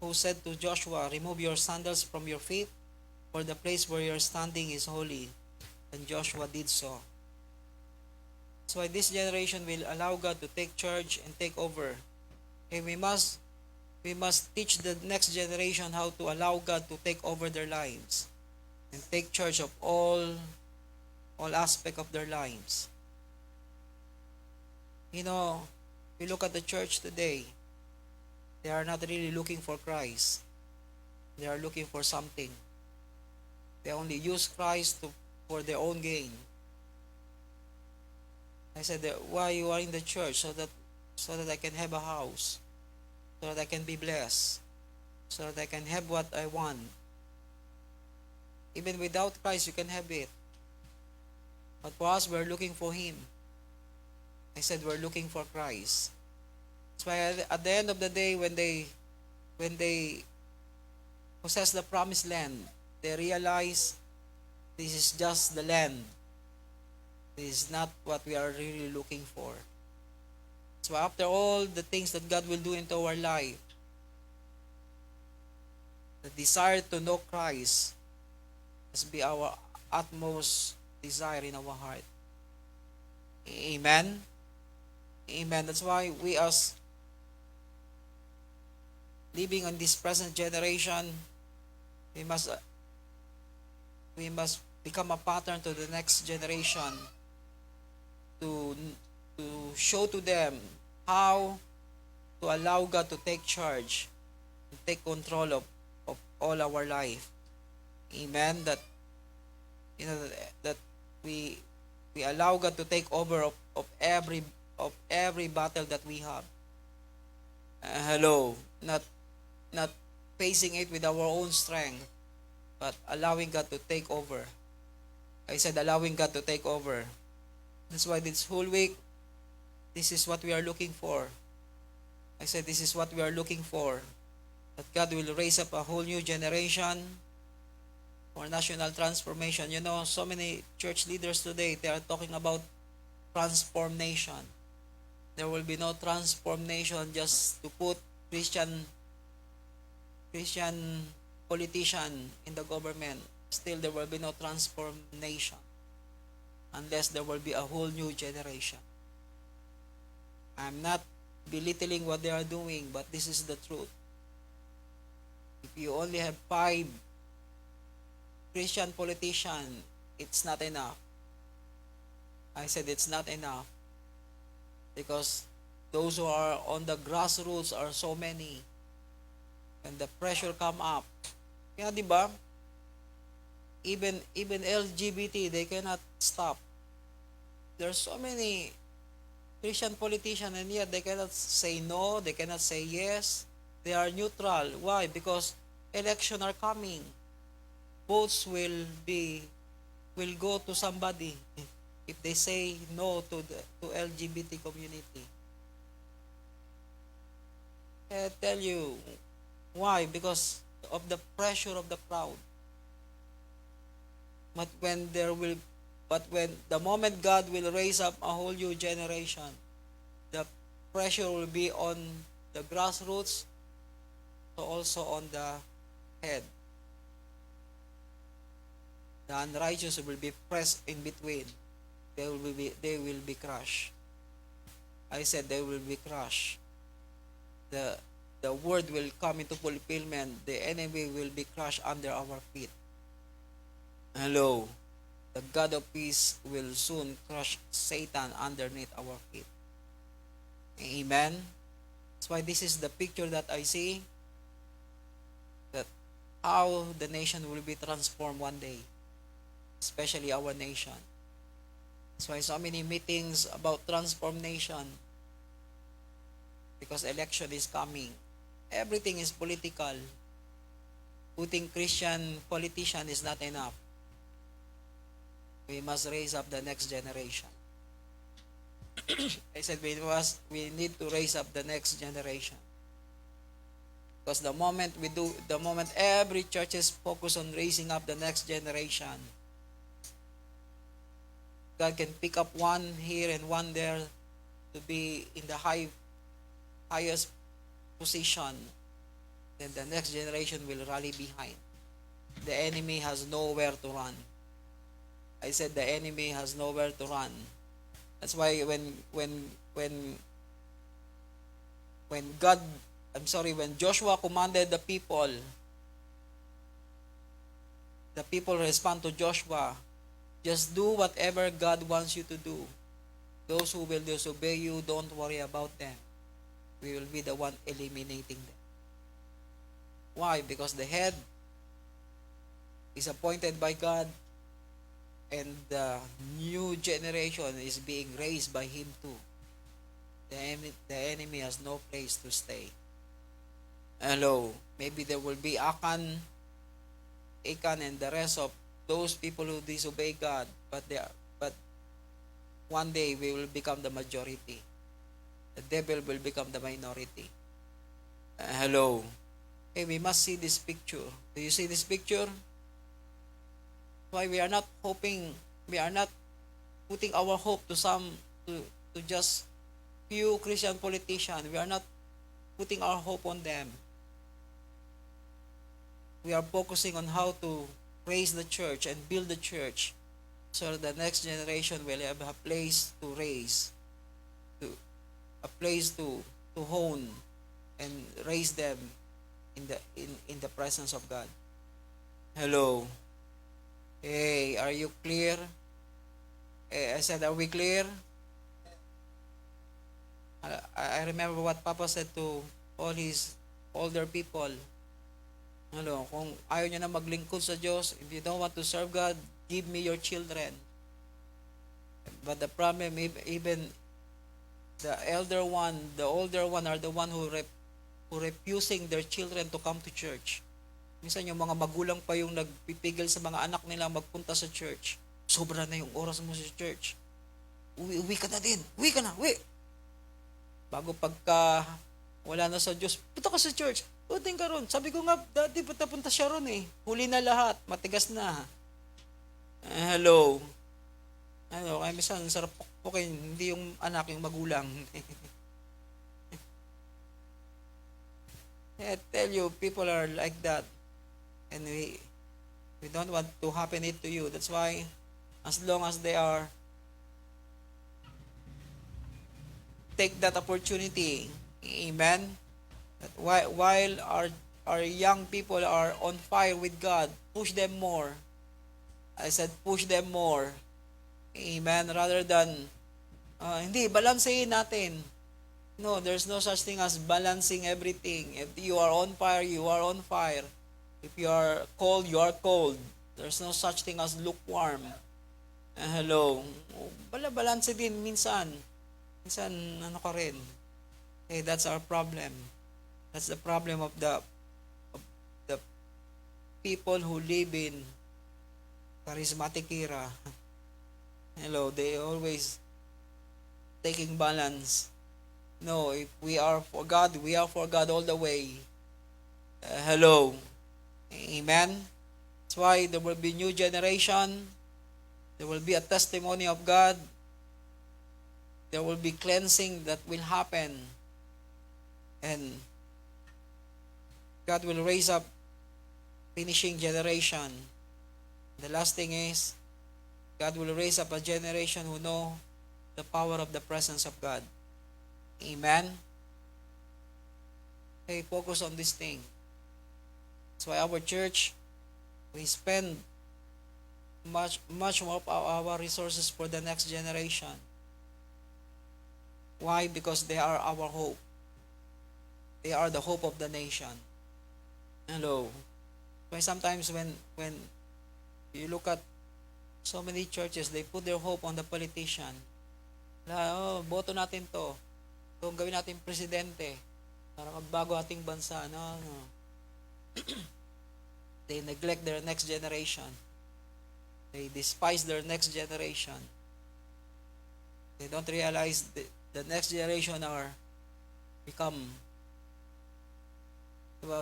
who said to Joshua, 'Remove your sandals from your feet, for the place where you are standing is holy.' And Joshua did so." So this generation will allow God to take charge and take over Okay, we must teach the next generation how to allow God to take over their lives and take charge of all aspect of their lives. You know, we look at the church today, they are not really looking for Christ. They are looking for something. They only use Christ for their own gain. I said that why you are in the church so that I can have a house, so that I can be blessed, so that I can have what I want. Even without Christ, you can have it. But for us, we're looking for Him. I said we're looking for Christ. That's why at the end of the day, when they possess the promised land, they realize this is just the land. This is not what we are really looking for. So after all the things that God will do into our life, the desire to know Christ must be our utmost desire in our heart. Amen? Amen. That's why we as living in this present generation, we must become a pattern to the next generation to show to them how to allow God to take charge and take control of all our life. Amen. That that we allow God to take over of every battle that we have. Hello, not facing it with our own strength, but allowing God to take over. I said allowing God to take over. That's why this whole week, this is what we are looking for. I said this is what we are looking for. That God will raise up a whole new generation for national transformation. You know, so many church leaders today, they are talking about transformation. There will be no transformation just to put Christian politician in the government. Still, there will be no transformation unless there will be a whole new generation. I'm not belittling what they are doing, but this is the truth. If you only have 5 Christian politicians, it's not enough. I said it's not enough because those who are on the grassroots are so many. When the pressure come up, kaya di ba? Even LGBT, they cannot stop. There's so many Christian politicians and yet they cannot say no, they cannot say yes. They are neutral. Why? Because election are coming. Votes will go to somebody if they say no to LGBT community. I tell you why? Because of the pressure of the crowd. But when the moment God will raise up a whole new generation, the pressure will be on the grassroots, so also on the head. The unrighteous will be pressed in between. They will be crushed. I said they will be crushed. The word will come into fulfillment. The enemy will be crushed under our feet. Hello. The God of peace will soon crush Satan underneath our feet. Amen. That's why this is the picture that I see, that how the nation will be transformed one day, especially our nation. That's why so many meetings about transformation, because election is coming. Everything is political. Putting Christian politician is not enough. We must raise up the next generation. I said we need to raise up the next generation. Because the moment every church is focused on raising up the next generation, God can pick up one here and one there to be in the highest position. Then the next generation will rally behind. The enemy has nowhere to run. I said the enemy has nowhere to run. That's why when when Joshua commanded the people respond to Joshua, just do whatever God wants you to do. Those who will disobey you, don't worry about them. We will be the one eliminating them. Why? Because the head is appointed by God, and the new generation is being raised by Him too. The enemy has no place to stay. Hello. Maybe there will be Achan, and the rest of those people who disobey God, but one day we will become the majority. The devil will become the minority. Hello. Hey, we must see this picture. Do you see this picture? Why we are not putting our hope to just few Christian politicians. We are not putting our hope on them. We are focusing on how to raise the church and build the church, so the next generation will have a place to raise, a place to hone and raise them in the presence of God. Hello. Hey, are you clear? I said, are we clear? I remember what Papa said to all his older people. Hello, kung ayaw nyo na maglingkod sa Diyos, if you don't want to serve God, give me your children. But the problem, even the older one are the one who refusing their children to come to church. Minsan yung mga magulang pa yung nagpipigil sa mga anak nila magpunta sa church. Sobra na yung oras mo sa church. Uwi ka na din. Uwi ka na. Uwi. Bago pagka wala na sa Diyos, punta ka sa church. Uting ka ron. Sabi ko nga, dati punta siya ron eh. Huli na lahat. Matigas na. Hello. Kaya minsan, sarap pukpukin. Hindi yung anak, yung magulang. I tell you, people are like that. And we don't want to happen it to you. That's why, as long as they are, take that opportunity. Amen. That while our young people are on fire with God, push them more. I said, push them more. Amen. Rather than, hindi, balansehin natin. No, there's no such thing as balancing everything. If you are on fire, you are on fire. If you are cold, you are cold. There's no such thing as lukewarm. Hello. Balanse din minsan. Minsan, ano ka rin. Hey, that's our problem. That's the problem of the people who live in charismatic era. Hello, they always taking balance. No, if we are for God, we are for God all the way. Hello. Amen. That's why there will be new generation. There will be a testimony of God. There will be cleansing that will happen. And God will raise up finishing generation. The last thing is, God will raise up a generation who know the power of the presence of God. Amen. Hey, focus on this thing. That's why our church, we spend much more of our resources for the next generation. Why? Because they are our hope. They are the hope of the nation. Hello. Why sometimes when you look at so many churches, they put their hope on the politician. Boto natin to. Itong gawin natin presidente para magbago ating bansa. No. They neglect their next generation. They despise their next generation. They don't realize the next generation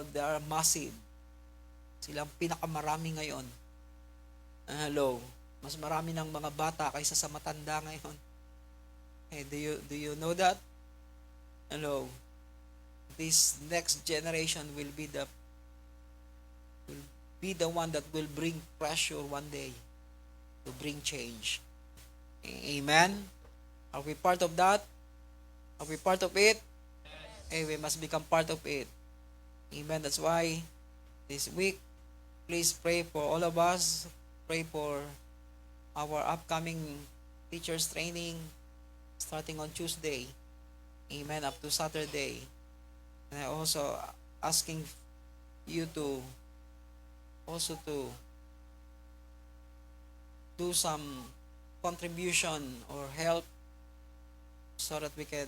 they are massive. Silang pinakamarami ngayon. Hello. Mas marami ng mga bata kaysa sa matanda ngayon. Hey, do you know that? Hello. This next generation will be the one that will bring pressure one day to bring change. Amen. Are we part of that? Are we part of it? we must become part of it. Amen. That's why this week, please pray for all of us. Pray for our upcoming teachers training starting on Tuesday. Amen. Up to Saturday. And I also asking you to also to do some contribution or help so that we can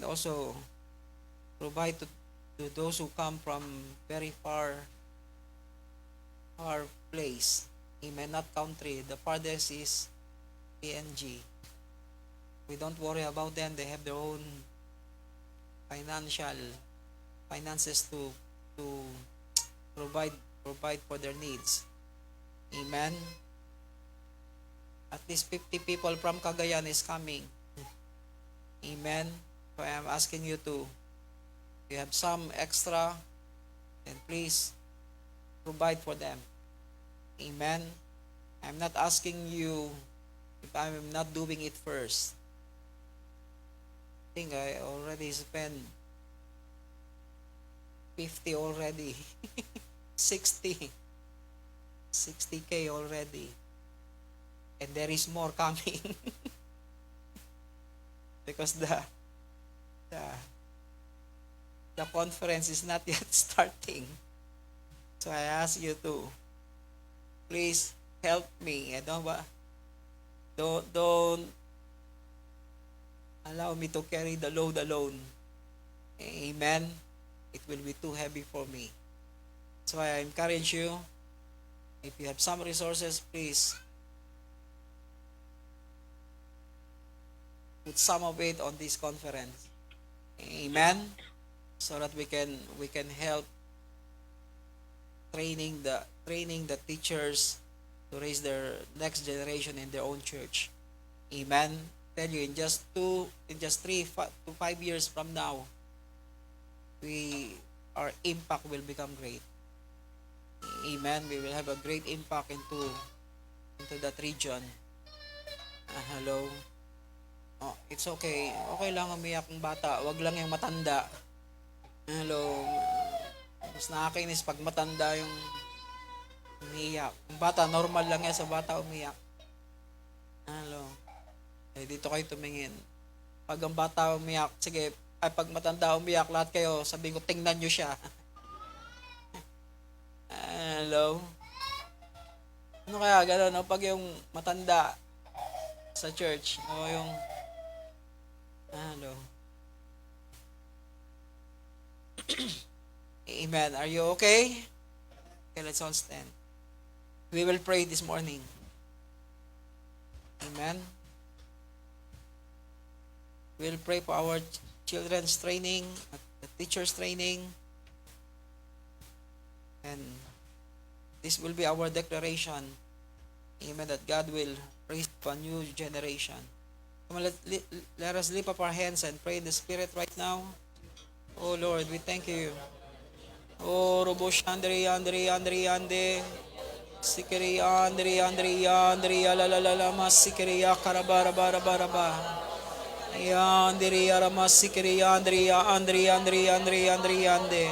also provide to those who come from very far place. Amen. Not country. The farthest is PNG. We don't worry about them. They have their own finances to provide for their needs. Amen. At least 50 people from Cagayan is coming. Amen. So I am asking you to, if you have some extra, then please provide for them. Amen. I'm not asking you if I'm not doing it first. I think I already spent 50 already. 60K already. And there is more coming. Because the conference is not yet starting. So I ask you to please help me. Don't allow me to carry the load alone. Amen. It will be too heavy for me. So I encourage you, if you have some resources, please put some of it on this conference. Amen. So that we can help training the teachers to raise their next generation in their own church. Amen. Tell you, in just 3 to 5 years from now, our impact will become great. Amen. We will have a great impact into that region. Hello. Oh, it's okay. Okay lang umiyak ng bata. Wag lang yung matanda. Hello. Mas nakakainis pag matanda yung umiyak. Yung bata, normal lang yan sa bata umiyak. Hello. Dito kayo tumingin. Pag ang bata umiyak, sige, pag matanda umiyak, lahat kayo, sabihin ko, tingnan nyo siya. Hello. Ano kaya gano'n, no? Pag yung matanda sa church, o yung hello. Amen. Are you okay? Okay, let's all stand. We will pray this morning. Amen. We'll pray for our children's training, the teachers' training. And this will be our declaration. Amen. That God will raise up a new generation. Come on, let us lift up our hands and pray in the Spirit right now. Oh Lord, we thank you. Oh, Robo Shandri, Andri, Ande. Sikiri, Andri, la, Masikiri, Karabara, Baraba. Yandri, Arama, Sikiri, Andri, Ande.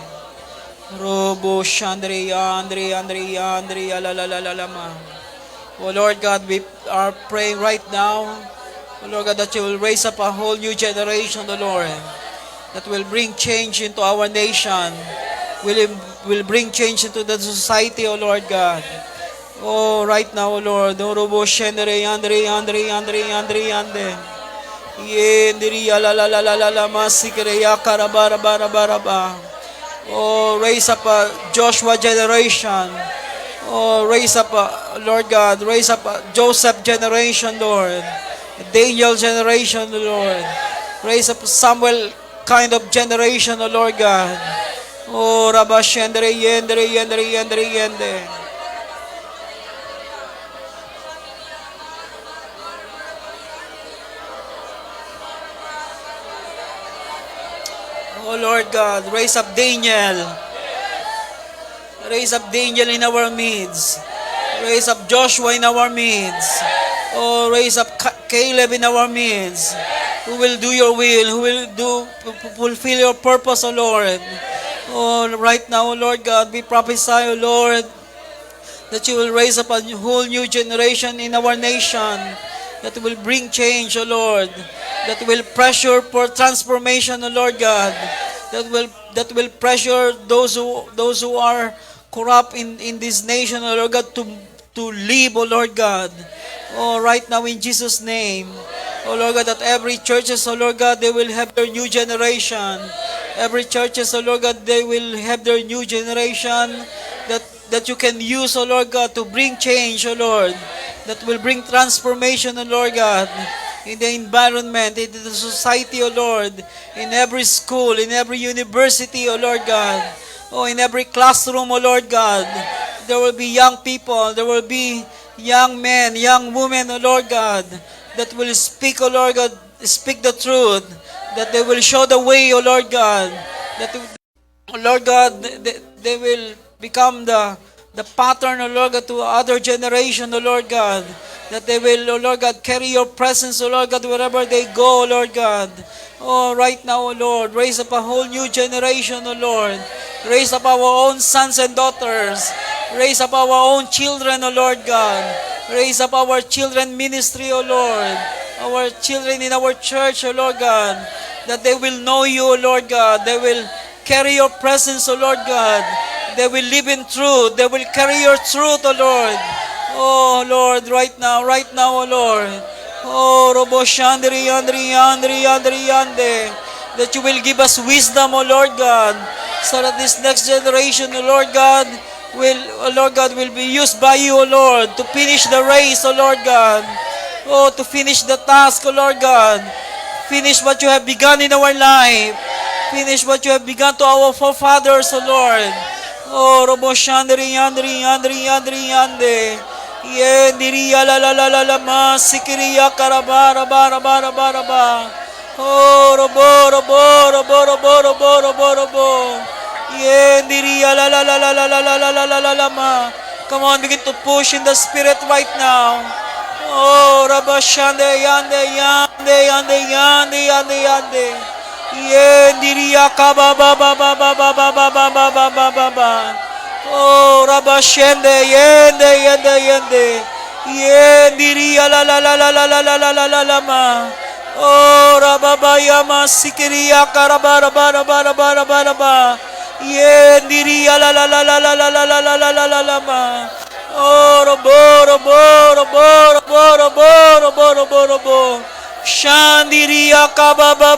Robo Shandri, Andri, la. Oh Lord God, we are praying right now, oh Lord God, that you will raise up a whole new generation, oh Lord, that will bring change into our nation, will bring change into the society, oh Lord God. Oh, right now, oh Lord, oh Robo Shandri, Andri, Ande. Yendri, la, Masikiri, Karabara. Oh, raise up a Joshua generation. Oh, raise up, Lord God, raise up a Joseph generation, Lord. A Daniel generation, Lord. Raise up Samuel kind of generation, oh Lord God. Oh, Rabashendre, Yende. Oh Lord God, raise up Daniel. Raise up Daniel in our midst. Raise up Joshua in our midst. Oh, raise up Caleb in our midst. who will do your will, who will fulfill your purpose, O Lord. Oh, right now, O Lord God, we prophesy, O Lord, that you will raise up a whole new generation in our nation that will bring change, O Lord, that will pressure for transformation, O Lord God, that will pressure those who are corrupt in this nation, O Lord God, to live, O Lord God. Oh, right now in Jesus' name, O Lord God, that every churches, O Lord God, they will have their new generation. Every churches, O Lord God, they will have their new generation that you can use, O Lord God, to bring change, O Lord, that will bring transformation, O Lord God, in the environment, in the society, O Lord, in every school, in every university, O Lord God, oh, in every classroom, O Lord God, there will be young people, there will be young men, young women, O Lord God, that will speak, O Lord God, speak the truth, that they will show the way, O Lord God, that, O Lord God, they will become the pattern, O Lord God, to other generation, O Lord God, that they will, O Lord God, carry your presence, O Lord God, wherever they go, O Lord God. Oh, right now, O Lord, raise up a whole new generation, O Lord. Raise up our own sons and daughters. Raise up our own children, O Lord God. Raise up our children ministry, O Lord. Our children in our church, O Lord God, that they will know you, O Lord God. They will carry your presence, O Lord God. They will live in truth. They will carry your truth, O Lord. Oh, Lord, right now, O Lord. Oh, Robo Shandri, Andri, Yande. That you will give us wisdom, O Lord God, so that this next generation, O Lord God, will be used by you, O Lord, to finish the race, O Lord God. Oh, to finish the task, O Lord God. Finish what you have begun in our life. Finish what you have begun to our forefathers, O Lord. Oh, Robo Shandri, Andri, Yande. Yendiriya la ma sikiriya karabara bara. Oh, robo. Yendiriya la ma. Come on, begin to push in the spirit right now. Oh, rabashande yande. Yendiriya kababa ba. Oh, rabashende yende. Yendiriya la ma. Oh, rababaya ma sikiriya karabara bara. Yendiriya la ma. Oh, robo. Shandiriya kababa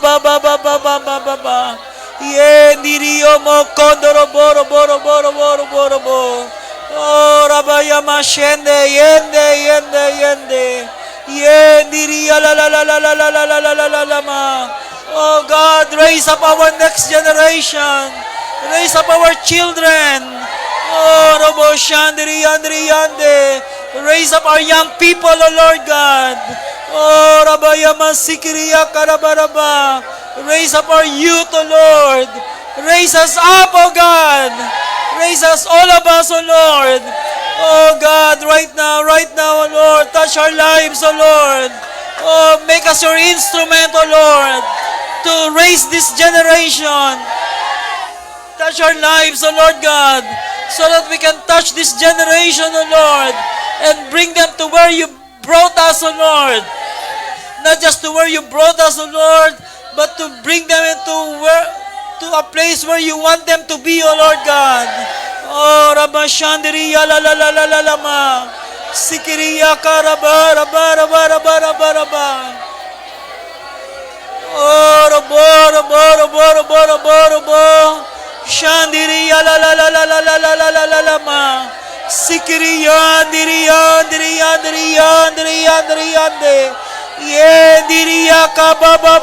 ba. Yendiriyo mo kondoro boro. Oh, rabaya ma shende yende. Yendiriya la ma. Oh God, raise up our next generation. Raise up our children. Oh, Robo Shandri Yande. Raise up our young people, O Lord God. Oh, Rabaya Masikiriya Karabaraba. Raise up our youth, O Lord. Raise us up, O God. Raise us, all of us, O Lord. Oh God, right now, O Lord, touch our lives, O Lord. Oh, make us your instrument, O Lord, to raise this generation. Touch our lives, O Lord God, so that we can touch this generation, O Lord, and bring them to where you brought us, O Lord. Not just to where you brought us, O Lord, but to bring them to a place where you want them to be, O Lord God. Oh, Rabashandriya la ma. Sikiriya karabara bara. Oh, robo. Shandiriya la ma. Sikiriya ndiriya. Yendiriya kababa.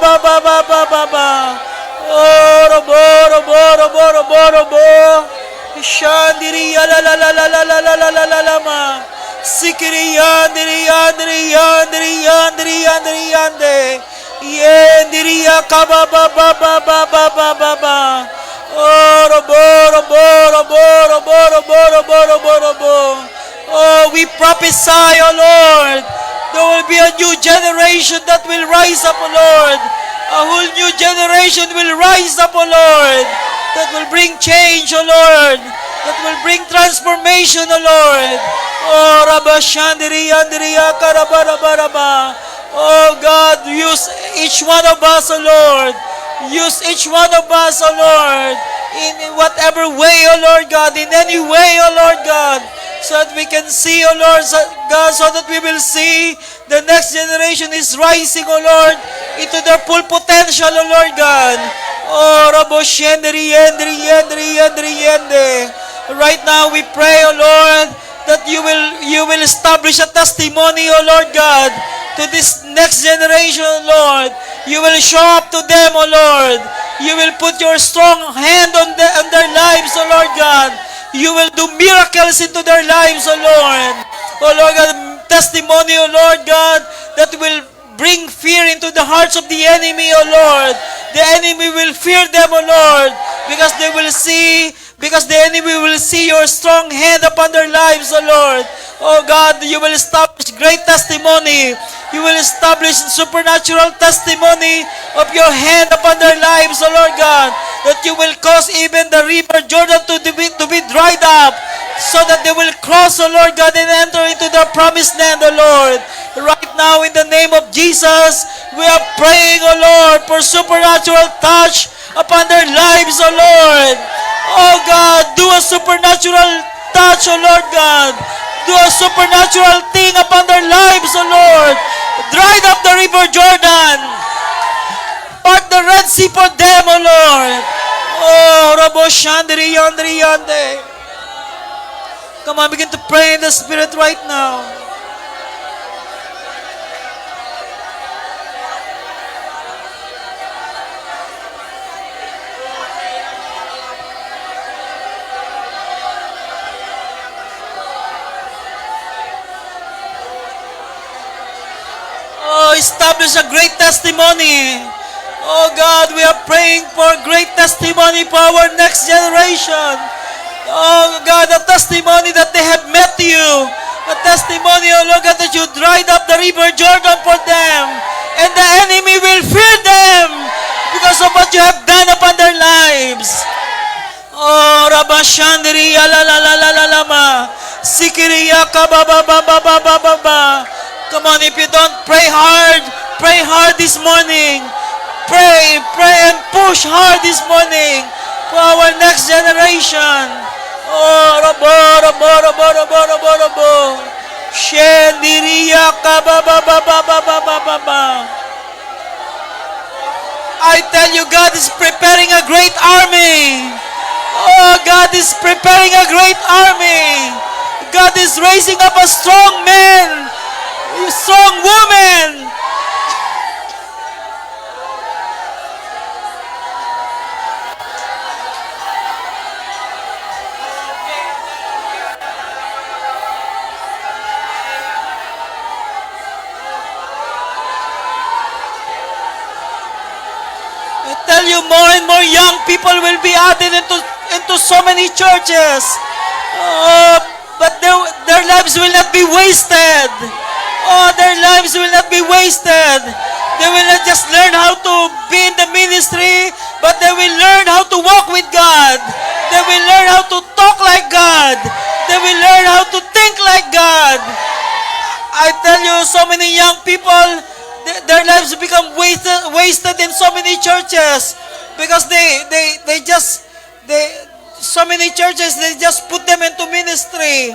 Oh, robo. Shandiriya la ma. Sikiriya ndiriya. Yendiriya kababa. Oh, robo. Oh, we prophesy, O Lord, There will be a new generation that will rise up, O Lord. A whole new generation will rise up, O Lord. That will bring change, O Lord. That will bring transformation, O Lord. Oh, Rabba Shandiri Andriya Karabarabaraba. Oh God, use each one of us, O Lord. Use each one of us, O Lord. In whatever way, O Lord God. In any way, O Lord God. So that we can see, O Lord God, so that we will see the next generation is rising, O Lord, into their full potential, O Lord God. Oh, Rabo Shendri Yendri Yendri Yendri Yende. Right now we pray, O Lord, that you will establish a testimony, O Lord God, to this next generation, O Lord. You will show up to them, O Lord. You will put your strong hand on their lives, O Lord God. You will do miracles into their lives, O Lord. O Lord God, testimony, O Lord God, that will bring fear into the hearts of the enemy, O Lord. The enemy will fear them, O Lord, because the enemy will see your strong hand upon their lives, O Lord. Oh God, you will establish great testimony. You will establish supernatural testimony of your hand upon their lives, O Lord God. That you will cause even the river Jordan to be dried up, so that they will cross, O Lord God, and enter into the promised land, O Lord. Right now, in the name of Jesus, we are praying, O Lord, for supernatural touch upon their lives, O Lord. Oh God, do a supernatural touch, O Lord God. Do a supernatural thing upon their lives, O Lord. Dried up the river Jordan. Part the Red Sea for them, O Lord. Oh, Rabo Shandri Yandri Yande. Come on, begin to pray in the Spirit right now. Oh, establish a great testimony. Oh God, we are praying for great testimony for our next generation. Oh God, a testimony that they have met you. A testimony, oh Lord God, that you dried up the river Jordan for them. And the enemy will fear them because of what you have done upon their lives. Oh, Rabashandri, alalalalama, Sikiriya kabababababababa. Come on, if you don't pray hard this morning. Pray and push hard this morning for our next generation. Oh, rabo. Shendiriya kabababababababa. I tell you, God is preparing a great army. Oh, God is preparing a great army. God is raising up a strong man, a strong woman. I tell you, more and more young people will be added into so many churches. But their lives will not be wasted. Oh, their lives will not be wasted. They will not just learn how to be in the ministry, but they will learn how to walk with God. They will learn how to talk like God. They will learn how to think like God. I tell you, so many young people, their lives become wasted in so many churches because so many churches, they just put them into ministry.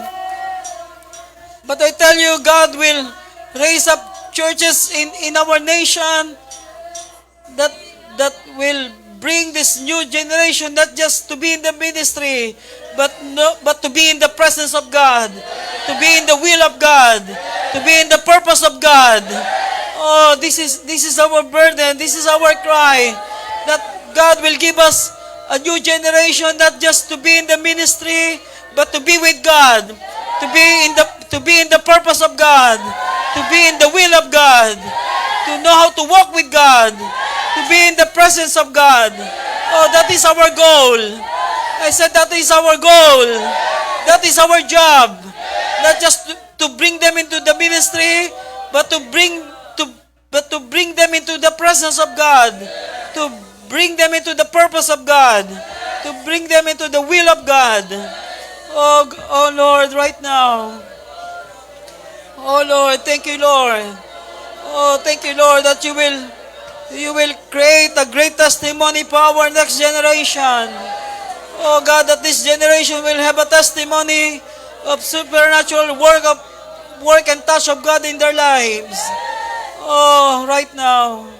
But I tell you, God will raise up churches in our nation that will bring this new generation not just to be in the ministry, but to be in the presence of God, to be in the will of God, to be in the purpose of God. Oh, this is our burden, this is our cry, that God will give us a new generation not just to be in the ministry, but to be with God, to be in the purpose of God, to be in the will of God, to know how to walk with God, to be in the presence of God. Oh, that is our goal. I said that is our goal. That is our job. Not just to bring them into the ministry, but to bring them into the presence of God, to bring them into the purpose of God, to bring them into the will of God. Oh Lord, right now. Oh Lord, thank you, Lord. Oh, thank you, Lord, that you will create a great testimony for our next generation. Oh God, that this generation will have a testimony of supernatural work and touch of God in their lives. Oh, right now.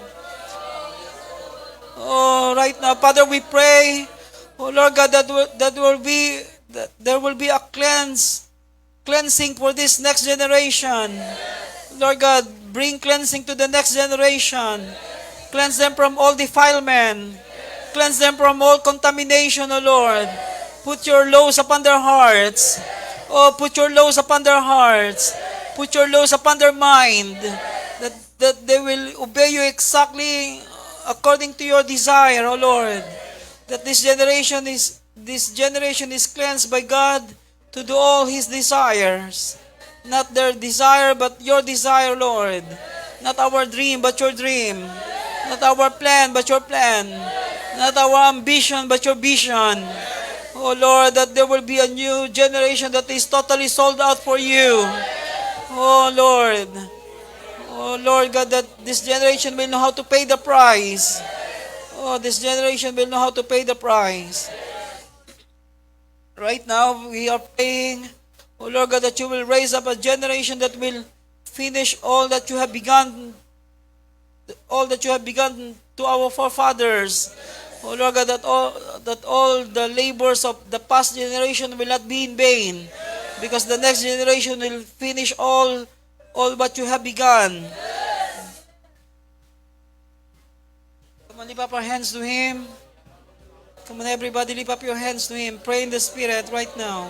Oh, right now, Father, we pray, oh Lord God, that there will be a cleansing for this next generation. Lord God, bring cleansing to the next generation. Cleanse them from all defilement. Cleanse them from all contamination, O Lord. Put your laws upon their hearts. Oh, put your laws upon their hearts. Put your laws upon their mind. That they will obey you exactly according to your desire, O Lord. That this generation is cleansed by God to do all His desires. Not their desire, but your desire, Lord. Not our dream, but your dream. Not our plan, but your plan. Not our ambition, but your vision. Oh Lord, that there will be a new generation that is totally sold out for you. Oh Lord. Oh Lord God, that this generation will know how to pay the price. Oh, this generation will know how to pay the price. Right now, we are praying, oh Lord God, that you will raise up a generation that will finish all that you have begun to our forefathers. Oh Lord God, that all the labors of the past generation will not be in vain, because the next generation will finish all what you have begun. Come on, lift up our hands to Him. Come on, everybody, lift up your hands to Him. Pray in the Spirit right now.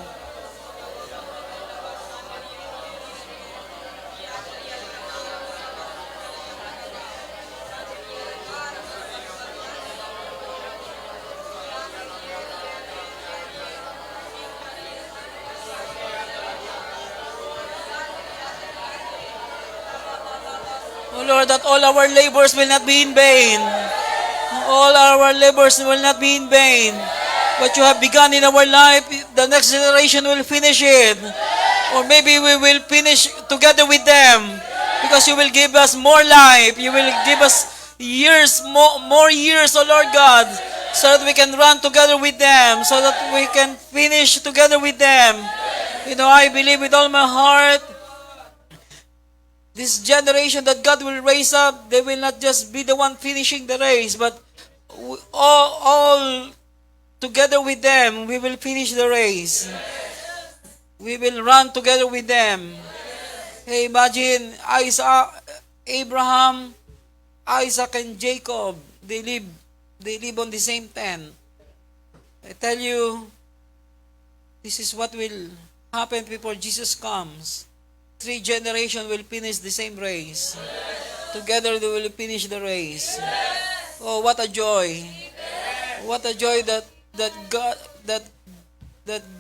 Oh Lord, that all our labors will not be in vain. All our labors will not be in vain. What you have begun in our life, the next generation will finish it. Or maybe we will finish together with them, because you will give us more life. You will give us years, more years, oh Lord God, so that we can run together with them, so that we can finish together with them. You know, I believe with all my heart, this generation that God will raise up, they will not just be the one finishing the race, but all together with them, we will finish the race. We will run together with them. Hey, imagine Abraham, Isaac, and Jacob. They live on the same tent. I tell you, this is what will happen before Jesus comes. 3 generations will finish the same race. Together they will finish the race. Oh, what a joy! What a joy that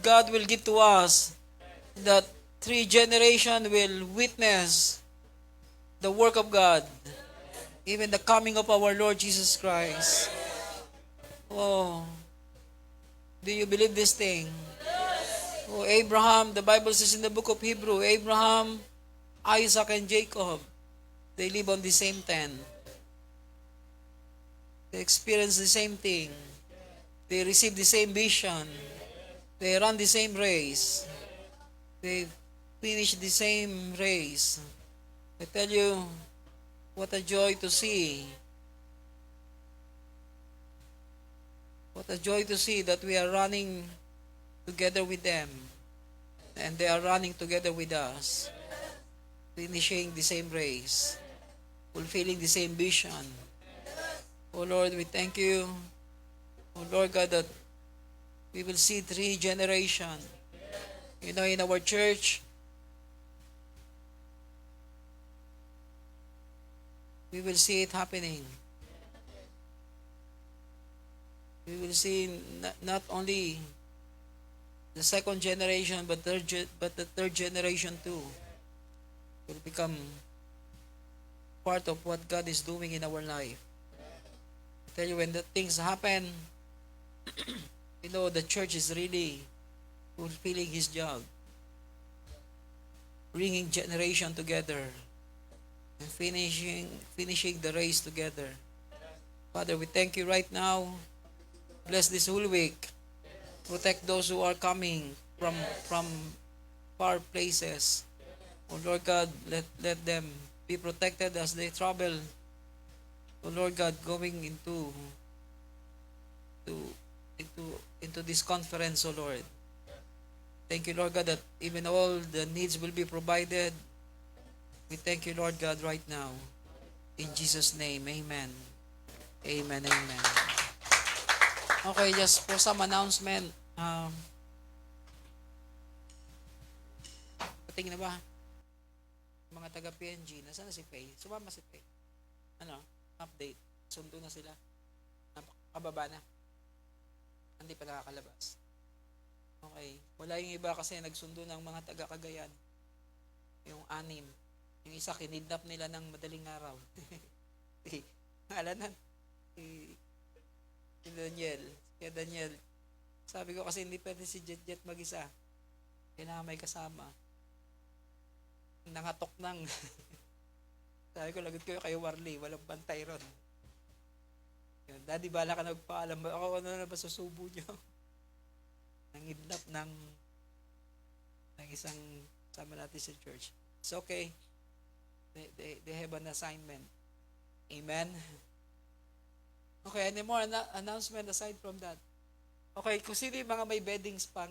God will give to us. That 3 generations will witness the work of God, even the coming of our Lord Jesus Christ. Oh, do you believe this thing? Oh, Abraham, the Bible says in the book of Hebrew, Abraham, Isaac, and Jacob, they live on the same tent. They experience the same thing. They receive the same vision. They run the same race. They finish the same race. I tell you, what a joy to see. What a joy to see that we are running together with them, and they are running together with us, finishing the same race, fulfilling the same vision. Oh Lord, we thank you, oh Lord God, that we will see 3 generations. You know, in our church, we will see it happening. We will see not only the 2nd generation, but the 3rd generation too will become part of what God is doing in our life. I tell you, when the things happen, the church is really fulfilling His job, bringing generation together and finishing the race together. Father, we thank you right now. Bless this whole week. Protect those who are coming from far places. Oh Lord God, let them be protected as they travel. Oh Lord God, going into this conference, oh Lord. Thank you, Lord God, that even all the needs will be provided. We thank you, Lord God, right now. In Jesus' name, amen. Amen, amen. Okay, just for some announcement. Pating na ba? Mga taga PNG, nasaan na si Faye? Sumama si Faye. Update. Sundo na sila. Kababa na. Hindi pa nakakalabas. Okay. Wala yung iba kasi nagsundo ng mga taga Cagayan. Yung 6. Yung isa, kinidnap nila ng madaling araw. Alanan. Si Daniel. Kaya Daniel, sabi ko kasi hindi pwede si Jet mag-isa. Kailangan may kasama. Nangatok nang. Sabi ko, lagot ko kayo Warley. Walang bantay ron. Yun, Daddy, bala ka nagpaalam. Ako ano na ba susubo nyo? Nangidnap ng isang sama natin sa church. It's okay. They have an assignment. Amen? Okay, any more announcement aside from that? Okay, kung sino yung mga may beddings pang